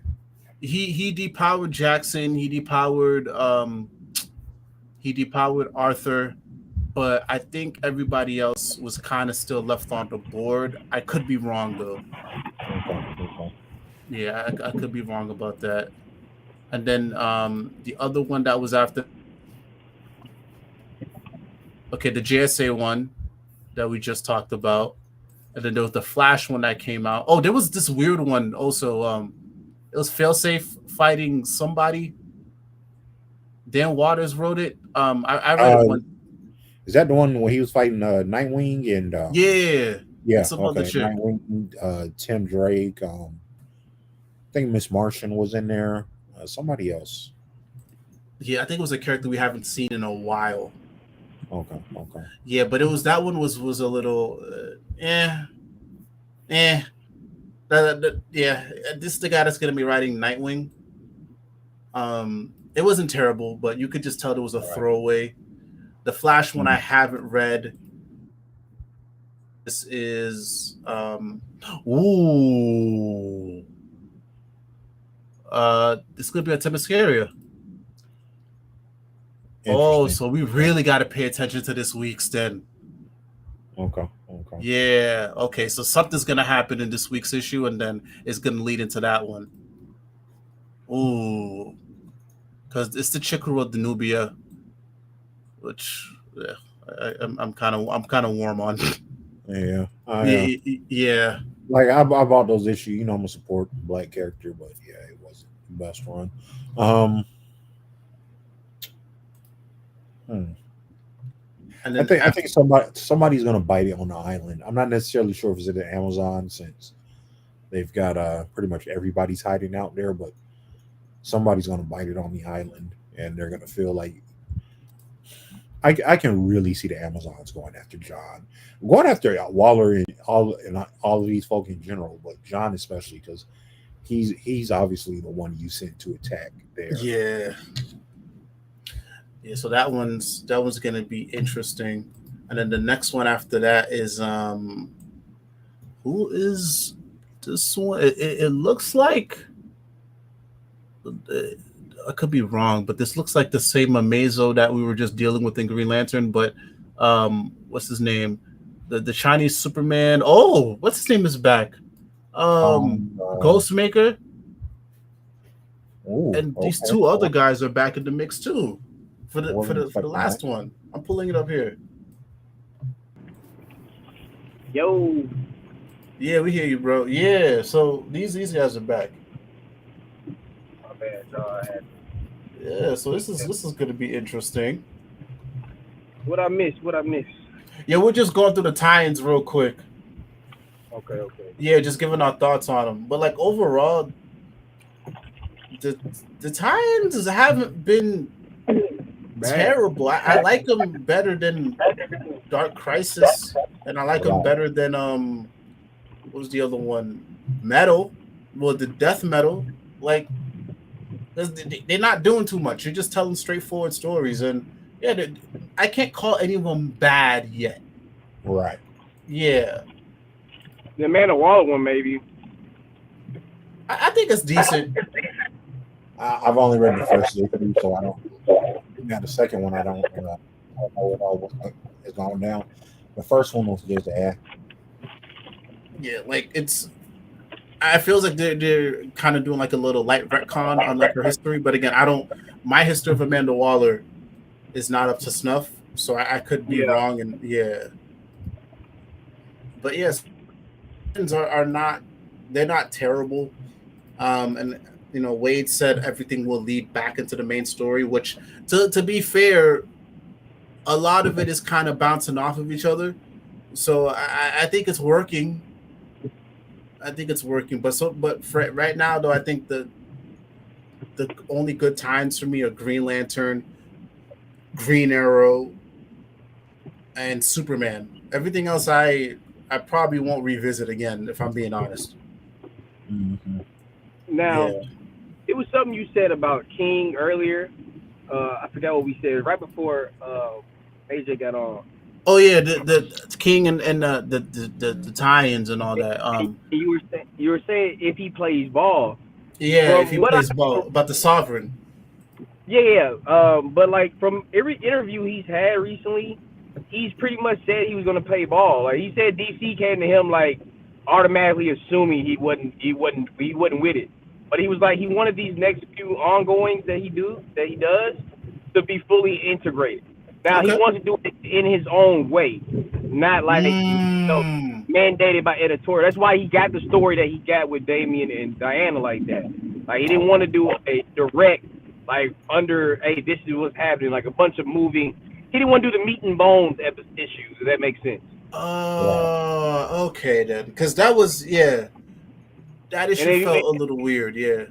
He depowered Jackson. He depowered Arthur, but I think everybody else was kind of still left on the board. I could be wrong though. Okay, okay. Yeah, I could be wrong about that. And then the other one that was after, okay, the JSA one that we just talked about, and then there was the Flash one that came out. Oh, there was this weird one also. It was Failsafe fighting somebody. Dan Waters wrote it. I read it Uh, one. is that the one where he was fighting Nightwing and Yeah, and yeah, some other okay, chick. Nightwing, Tim Drake. I think Miss Martian was in there. Somebody else. Yeah, I think it was a character we haven't seen in a while. Okay, okay. Yeah, but it was that one was a little eh. Yeah, this is the guy that's gonna be writing Nightwing. It wasn't terrible, but you could just tell there was a All right. throwaway. The Flash one I Mm. haven't read. This is ooh this could be a Themyscira. Oh, Interesting. so we Okay, really got to pay attention to this week's then. okay, okay. Yeah. Okay. So something's gonna happen in this week's issue, and then it's gonna lead into that one. Ooh, because it's the chick who wrote the Nubia, which yeah, I'm kind of warm on. Yeah, Yeah. like I bought those issues. I'm a support black character, but yeah, it wasn't the best run. Um, hmm. And I then think I after, think somebody's gonna bite it on the island. I'm not necessarily sure if it's at Amazon since they've got pretty much everybody's hiding out there, but somebody's gonna bite it on the island, and they're gonna feel like I can really see the Amazons going after John, going after Waller and all of these folk in general, but John especially because he's obviously the one you sent to attack there. yeah, yeah. So that one's gonna be interesting. And then the next one after that is who is this one? It looks like I could be wrong, but this looks like the same Amazo that we were just dealing with in Green Lantern. But what's his name? The Chinese Superman. Oh, what's his name is back? Uh, Ghostmaker, ooh, and these okay. two other guys are back in the mix too. Wasn't For the expecting that. last one, I'm pulling it up here. Yo, Yeah, we hear you, bro. Yeah, so these guys are back. my bad, y'all. Yeah, so this is going to be interesting. What I miss? What I miss? Yeah, we're just going through the tie-ins real quick. Okay, okay. Yeah, just giving our thoughts on them. But like overall, the the tie-ins haven't been terrible. I like them better than Dark Crisis, and I like them Right. better than what was the other one? Metal. Well, the Death Metal. Like they're not doing too much. You're just telling straightforward stories, and yeah, I can't call anyone bad yet. Right. Yeah, The Amanda Waller one, maybe. I think it's decent. I've only read the first issue, so I don't. Now the second one, I don't know what all is going down. The first one was just Yeah, like it's. I feels like they're kind of doing like a little light retcon on like her history, but again, I don't. My history of Amanda Waller is not up to snuff, so I could be Yeah. wrong, and yeah. But yes, are not they're not terrible. And you know, Wade said everything will lead back into the main story, which to be fair, a lot of it is kind of bouncing off of each other. So I think it's working. I think it's working. But for right now though, I think the only good times for me are Green Lantern, Green Arrow, and Superman. Everything else I probably won't revisit again if I'm being honest. Mm-hmm. Now, Yeah. it was something you said about King earlier. I forgot what we said right before AJ got on. Oh yeah, the King and the tie-ins and all that. You were saying if he plays ball. Yeah, if From he what I plays ball about the Sovereign. yeah. But like from every interview he's had recently, he's pretty much said he was gonna play ball. Like he said DC came to him like automatically assuming he wasn't with it. But he was like he wanted these next few ongoings that he does to be fully integrated. Now he Okay. wants to do it in his own way, not like Mm, mandated by editorial. That's why he got the story that he got with Damian and Diana like that. Like he didn't want to do a direct like under hey this is what's happening like a bunch of moving. He didn't want to do the meat and bones issues. If that makes sense. Right. okay then, because that was that And issue then, felt a little weird. Yeah,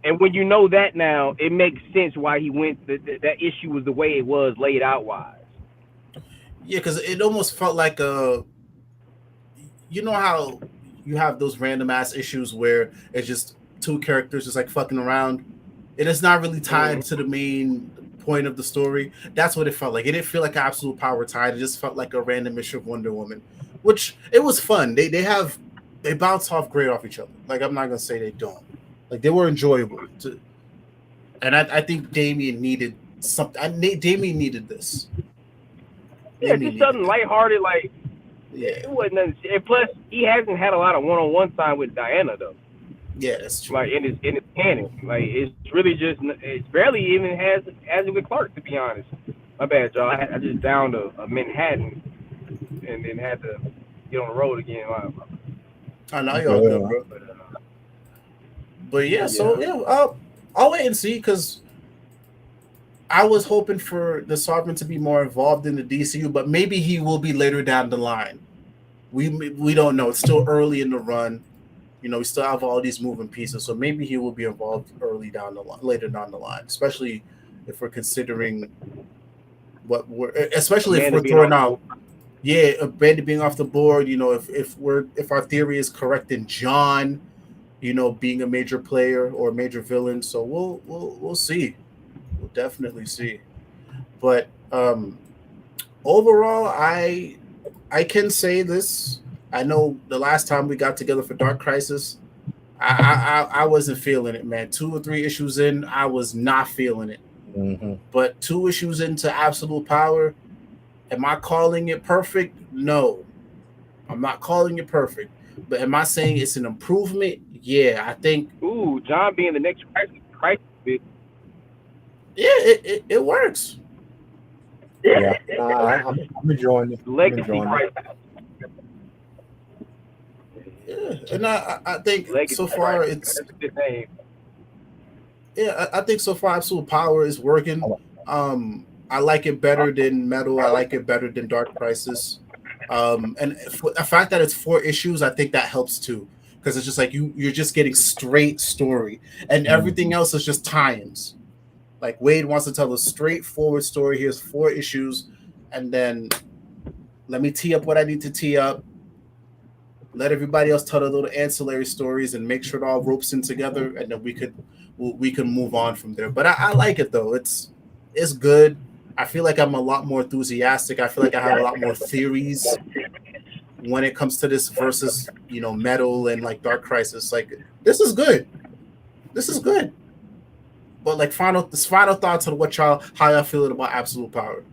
and when you know that now, it makes sense why he went. That issue was the way it was laid out wise. yeah, because it almost felt like you know how you have those random ass issues where it's just two characters just like fucking around. It is not really Mm-hmm. tied to the main point of the story. That's what it felt like. It didn't feel like absolute power tied. It just felt like a random issue of Wonder Woman, which it was fun. They bounce off great off each other. Like I'm not gonna say they don't. Like they were enjoyable. And I think Damien needed something. Damien needed this. Yeah, Damien just needed something this. lighthearted. Like Yeah, it wasn't. Nothing, and plus, he hasn't had a lot of one-on-one time with Diana though. yeah, that's true. Like in his canon, like it's really just it's barely even has it with Clark to be honest. My bad, y'all. I just downed a Manhattan and then had to get on the road again. I know you're all good, Well, bro. But yeah, Yeah. so yeah, I'll wait and see because I was hoping for the Sovereign to be more involved in the DCU, but maybe he will be later down the line. We don't know. It's still early in the run. You know, we still have all these moving pieces, so maybe he will be involved early down the line, later down the line, especially if we're considering especially if Amanda we're being throwing off the out, board. yeah, Bandit being off the board. You know, if our theory is correct in John, you know, being a major player or a major villain, so we'll see. We'll definitely see. But overall, I can say this. I know the last time we got together for Dark Crisis, I wasn't feeling it, man. 2 or 3 issues in, I was not feeling it. Mm-hmm. But 2 issues into Absolute Power, am I calling it perfect? No, I'm not calling it perfect. But am I saying it's an improvement? Yeah, I think. Ooh, John being the next crisis bitch. Yeah, it works. Yeah, I'm enjoying it. I'm Legacy enjoying it. crisis. Yeah, and I think Legacy so far crisis. it's That's a good name. yeah. I think so far Absolute Power is working. I like it better than Metal. I like it better than Dark Crisis. And the fact that it's 4 issues, I think that helps too, because it's just like you're just getting straight story, and everything else is just tie-ins. Like Wade wants to tell a straightforward story. Here's 4 issues, and then let me tee up what I need to tee up. Let everybody else tell the little ancillary stories and make sure it all ropes in together, and then we can move on from there. But I like it though. It's good. I feel like I'm a lot more enthusiastic. I feel like I have a lot more theories when it comes to this versus Metal and like Dark Crisis. Like this is good. This is good. But like final thoughts on how y'all feeling about Absolute Power.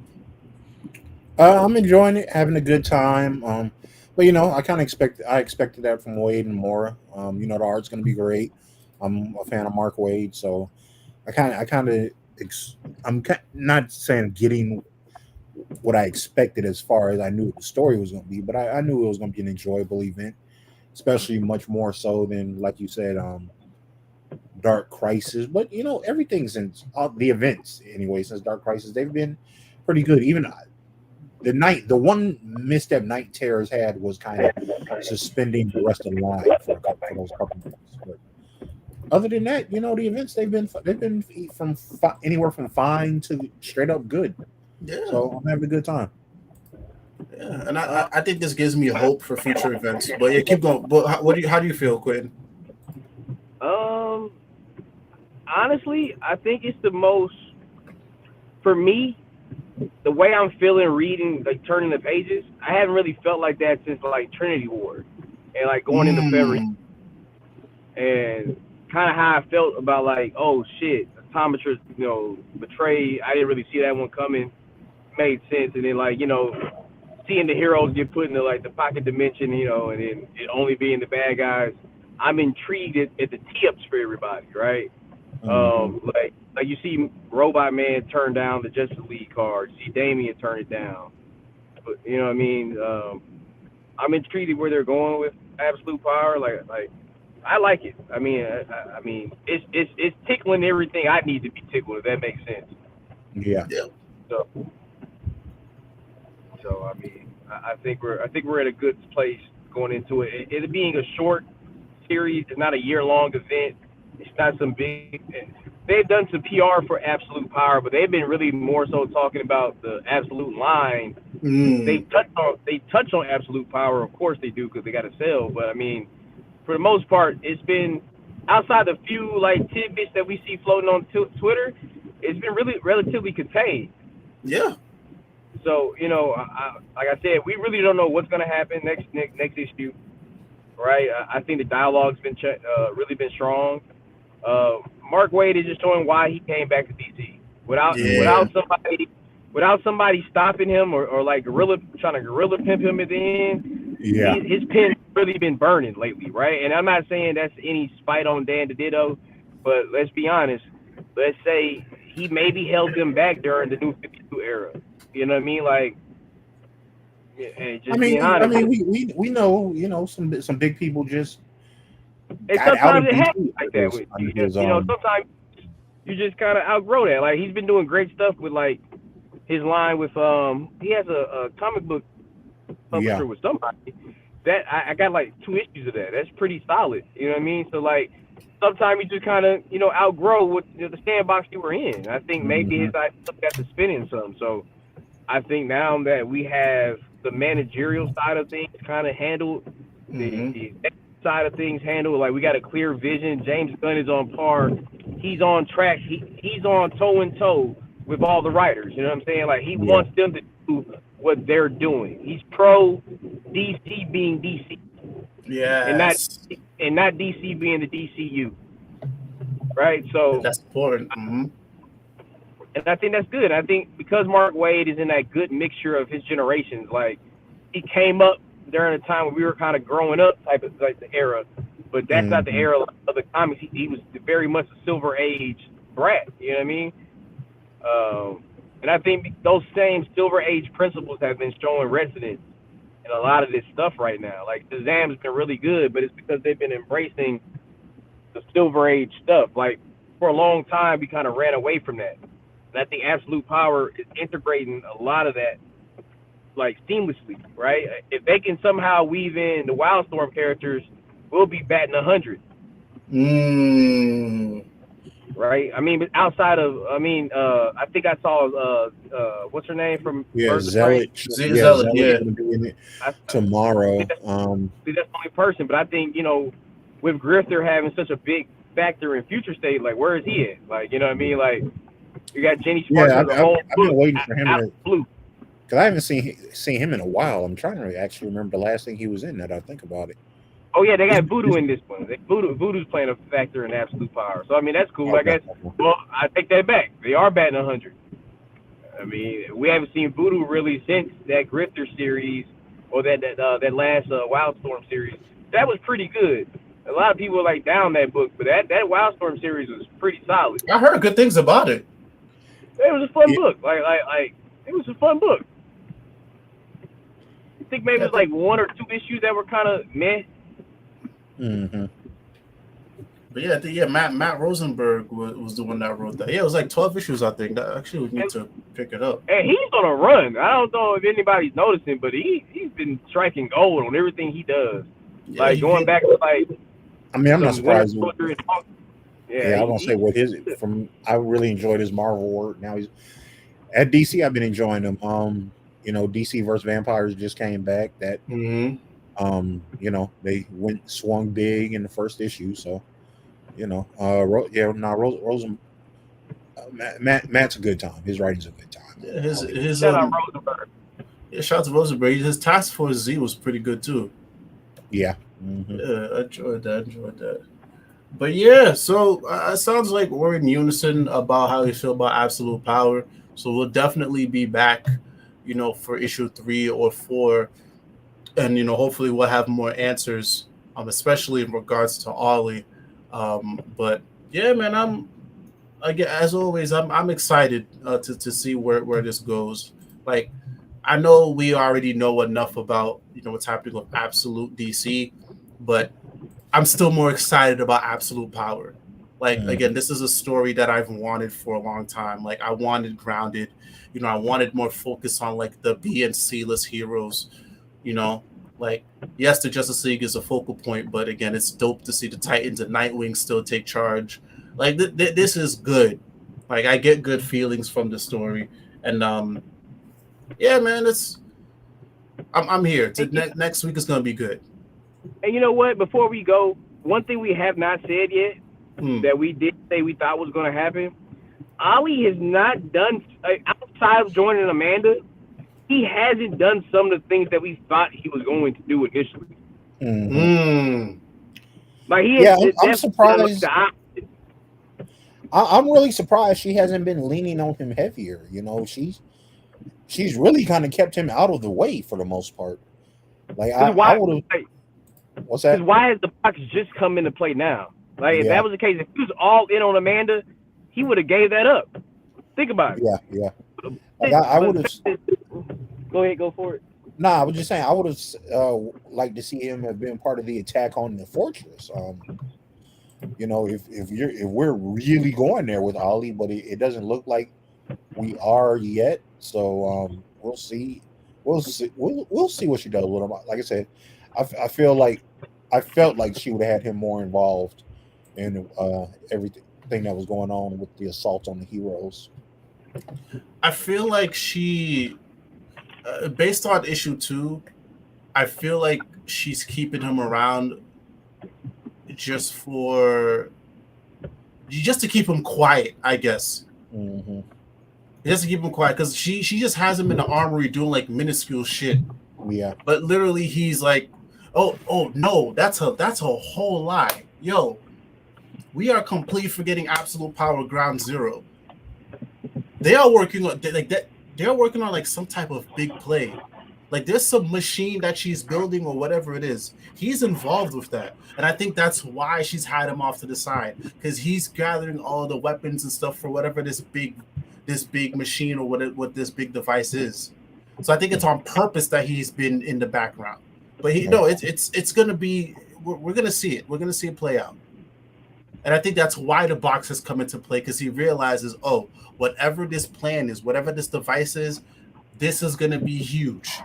I'm enjoying it, having a good time. But I expected that from Wade and more. The art's gonna be great. I'm a fan of Mark Wade, so I'm not saying getting what I expected as far as I knew what the story was going to be, but I knew it was going to be an enjoyable event, especially much more so than, like you said, Dark Crisis. But everything's in all the events anyway. Since Dark Crisis, they've been pretty good. Even the one misstep Night Terrors had was kind of suspending the rest of the line for those couple months. But other than that, the events they've been from anywhere from fine to straight up good. Yeah. So I'm having a good time. Yeah, and I think this gives me hope for future events. But yeah, keep going. But how do you feel, Quintin? Honestly, I think it's the most, for me, the way I'm feeling reading, like turning the pages, I haven't really felt like that since like Trinity War and like going into February, and kind of how I felt about like, oh shit, Optometrist, betrayed. I didn't really see that one coming. Made sense, and then like seeing the heroes get put in the pocket dimension, and then it only being the bad guys. I'm intrigued at the tee-ups for everybody, right? Like you see Robot Man turn down the Justice League card. You see Damian turn it down. But you know what I mean? I'm intrigued at where they're going with Absolute Power. Like I like it. I mean, it's tickling everything I need to be tickled. If that makes sense. Yeah. So I mean, I think we're at a good place going into it. It being a short series, it's not a year-long event. It's not some big. They've done some PR for Absolute Power, but they've been really more so talking about the Absolute line. They touch on Absolute Power, of course they do, because they got to sell. But I mean, for the most part, it's been outside the few like tidbits that we see floating on Twitter. It's been really relatively contained. Yeah. So like I said, we really don't know what's gonna happen next issue, right? I think the dialogue's been really been strong. Mark Wade is just showing why he came back to DC without somebody stopping him or like trying to gorilla pimp him at the end. Yeah, his pen's really been burning lately, right? And I'm not saying that's any spite on Dan DiDitto, but let's be honest. Let's say he maybe held them back during the New 52 era. You know what I mean? Like, being honest. I mean, we know, some big people just. And sometimes it happens like that with you. Sometimes you just kind of outgrow that. Like he's been doing great stuff with like his line with he has a comic book publisher with somebody that I got like 2 issues of that. That's pretty solid. You know what I mean? So like sometimes you just kind of outgrow what the sandbox you were in. I think maybe his idea got to spinning some. So I think now that we have the managerial side of things kind of handled, the side of things handled, like we got a clear vision. James Gunn is on par. He's on track. He's on toe and toe with all the writers. You know what I'm saying? Like he wants them to do what they're doing. He's pro DC being DC, and not Yes, DC being the DCU, right? So, that's important. and I think that's good. I think because Mark Waid is in that good mixture of his generations, like he came up during a time when we were kind of growing up type of like the era, but that's not the Mm-hmm. era of the comics. He was very much a Silver Age brat. You know what I mean? And I think those same Silver Age principles have been showing residence in a lot of this stuff right now. Like Shazam's been really good, but it's because they've been embracing the Silver Age stuff. Like for a long time, we kind of ran away from that. And I think Absolute Power is integrating a lot of that like seamlessly, right? If they can somehow weave in the Wildstorm characters, we'll be batting 100, right? I mean, but outside of, I think I saw, what's her name from Yeah, Birds of Prey? Zealot, yeah. Gonna be in it I tomorrow. think that's the only person, but I think, with Grifter having such a big factor in Future State, like, where is he at? Like, you know what I mean? Like, you got Jenny Sparks Yeah, as a whole I've been waiting for him to, blue. because I haven't seen him in a while. I'm trying to actually remember the last thing he was in. That I think about it. Oh yeah, they got Voodoo in this one. Voodoo's playing a factor in Absolute Power. So I mean that's cool. I Okay. guess. Well, I take that back. They are batting 100. I mean, we haven't seen Voodoo really since that Grifter series or that last Wildstorm series. That was pretty good. A lot of people were like down that book, but that Wildstorm series was pretty solid. I heard good things about it. It was a fun Yeah. book. Like it was a fun book. I think maybe it was like one or two issues that were kind of meh. Mm-hmm. But yeah, Matt Rosenberg was the one that wrote that. Yeah, it was like 12 issues, I think. That actually we need to pick it up. And he's on a run. I don't know if anybody's noticing, but he's been striking gold on everything he does. Yeah, Like going back to like. I mean, I'm not surprised. Yeah, I won't say what his from. I really enjoyed his Marvel work. Now he's at DC. I've been enjoying him. DC versus Vampires just came back. That they swung big in the first issue. So, Rosen. Matt's a good time. His writing's a good time. Yeah, his shout out Rosenberg. Yeah, shout out to Rosenberg. His Task Force Z was pretty good too. Yeah. Mm-hmm. Yeah, I enjoyed that. But yeah, so it sounds like we're in unison about how we feel about Absolute Power. So we'll definitely be back, for issue 3 or 4, and hopefully we'll have more answers, especially in regards to Ollie. But yeah, man, as always, I'm excited to see where this goes. Like, I know we already know enough about what's happening with Absolute DC, but I'm still more excited about Absolute Power. Like, again, this is a story that I've wanted for a long time. Like, I wanted grounded, I wanted more focus on like the B and C list heroes. Like, yes, the Justice League is a focal point, but again, it's dope to see the Titans and Nightwing still take charge. Like, this is good. Like, I get good feelings from the story, and yeah, man, I'm here. Next week is gonna be good. And you know what? Before we go, one thing we have not said yet that we did say we thought was going to happen. Ollie has not done outside of joining Amanda. He hasn't done some of the things that we thought he was going to do initially. Mm-hmm. Like I'm surprised. I'm really surprised she hasn't been leaning on him heavier. She's really kind of kept him out of the way for the most part. Like I would have. What's that? Because why has the box just come into play now? Like if that was the case, if he was all in on Amanda, he would have gave that up. Think about it. Yeah. Like I would have. Go ahead, go for it. Nah, I was just saying I would have liked to see him have been part of the attack on the fortress. If we're really going there with Ollie, but it doesn't look like we are yet. So we'll see. We'll see what she does with him. Like I said, I felt like she would have had him more involved in everything that was going on with the assault on the heroes. I feel like she, based on issue 2, I feel like she's keeping him around just to keep him quiet, I guess. Mm-hmm. He has to keep him quiet because she just has him in the armory doing like minuscule shit. Yeah. But literally, he's like, oh no, that's a whole lie, yo. We are completely forgetting absolute power ground zero. They are working on like that. They're working on like some type of big play. Like there's some machine that she's building or whatever it is. He's involved with that, and I think that's why she's had him off to the side because he's gathering all the weapons and stuff for whatever this big machine or what this big device is. So I think it's on purpose that he's been in the background. But it's gonna be we're gonna see it. We're gonna see it play out. And I think that's why the box has come into play because he realizes, oh, whatever this plan is, whatever this device is, this is going to be huge.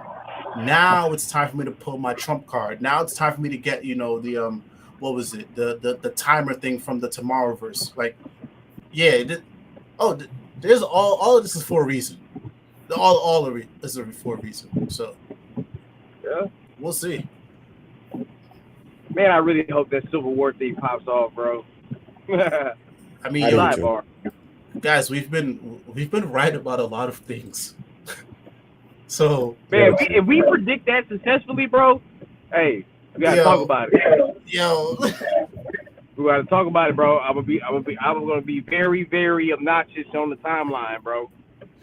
Now it's time for me to pull my trump card. Now it's time for me to get, the what was it, the timer thing from the Tomorrowverse. Like, yeah, there's all of this is for a reason. All of it is for a reason. So, yeah, we'll see. Man, I really hope that Civil War thing pops off, bro. I mean, guys, we've been right about a lot of things. So, man, if we predict that successfully, bro, hey, we gotta talk about it. Yo, we gotta talk about it, bro. I'm gonna be very, very obnoxious on the timeline, bro.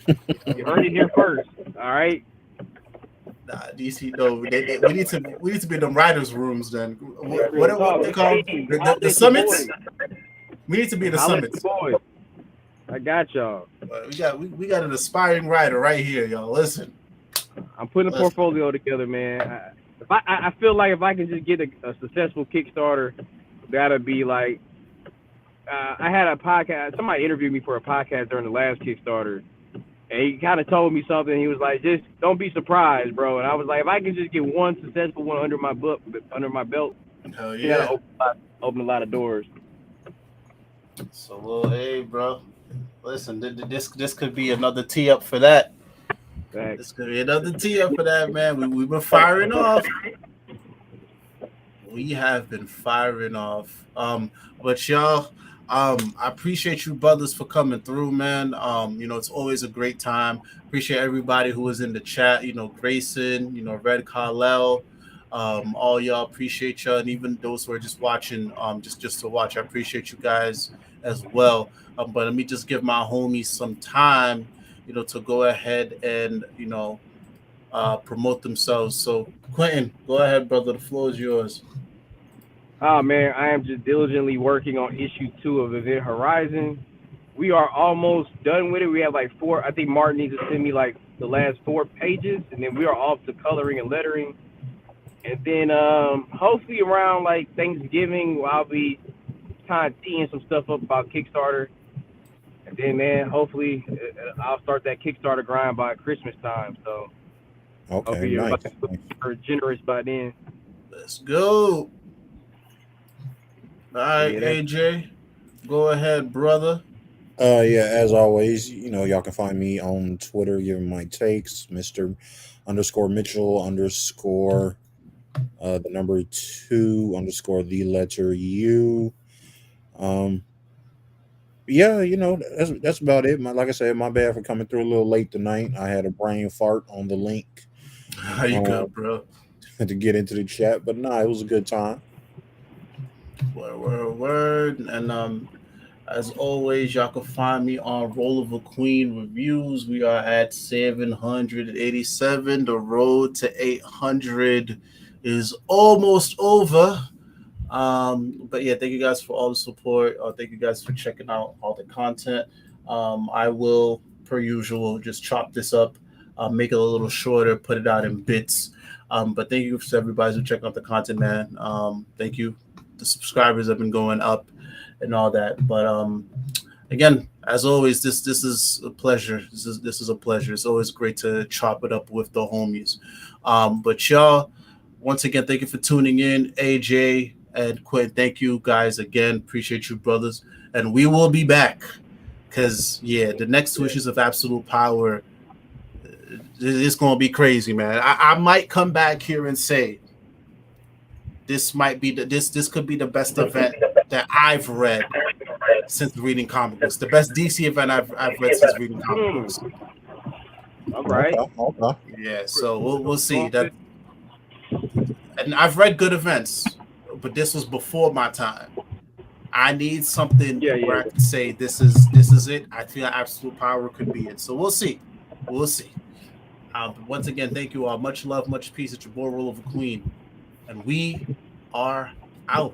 You heard it here first, all right? Nah, DC, no. We need to be in the writers' rooms then. What they call the summits? We need to be in the summits. I got y'all. We got an aspiring writer right here, y'all. Listen, I'm putting a portfolio together, man. I feel like if I can just get a successful Kickstarter, that'll be like. I had a podcast. Somebody interviewed me for a podcast during the last Kickstarter. And he kind of told me something. He was like, "Just don't be surprised, bro." And I was like, "If I can just get one successful one under my belt, hell yeah, open a lot of doors." So, well, hey, bro, listen, this could be another tee up for that. Thanks. This could be another tee up for that, man. We've been firing off. We have been firing off. But y'all. I appreciate you brothers for coming through, man. It's always a great time. Appreciate everybody who was in the chat, Grayson, Red Carlel, all y'all, appreciate y'all, and even those who are just watching, just to watch. I appreciate you guys as well. But let me just give my homies some time, to go ahead and promote themselves. So Quintin, go ahead, brother. The floor is yours. Oh, man, I am just diligently working on issue 2 of Event Horizon. We are almost done with it. We have like 4. I think Martin needs to send me like the last 4 pages, and then we are off to coloring and lettering. And then hopefully around like Thanksgiving, I'll be kind of teeing some stuff up about Kickstarter. And then, man, hopefully I'll start that Kickstarter grind by Christmas time. So okay, nice. Are generous by then. Let's go. All right, AJ, go ahead, brother. As always, y'all can find me on Twitter, giving my takes, Mr. _Mitchell_ the number 2 _ the letter U. That's about it. Like I said, my bad for coming through a little late tonight. I had a brain fart on the link. How you go, bro? To get into the chat, but it was a good time. Word. And as always, y'all can find me on Roliver Queen Reviews. We are at 787. The road to 800 is almost over. But yeah, thank you guys for all the support. Thank you guys for checking out all the content. I will, per usual, just chop this up, make it a little shorter, put it out in bits. But thank you to everybody who check out the content, man. Thank you. The subscribers have been going up and all that. But again, as always, this is a pleasure. This is a pleasure. It's always great to chop it up with the homies. But y'all, once again, thank you for tuning in. AJ and Quinn, thank you guys again. Appreciate you, brothers. And we will be back. Because, the next Wishes of Absolute Power, it's going to be crazy, man. I might come back here and say, this might be this could be the best event that I've read since reading comic books. The best DC event I've read since reading comic books. All right. Okay. Yeah, so we'll see that. And I've read good events, but this was before my time. I need something where I can say this is it. I feel absolute power could be it. So we'll see. We'll see. But once again, thank you all. Much love, much peace. It's your boy Roliver Queen, and we are out.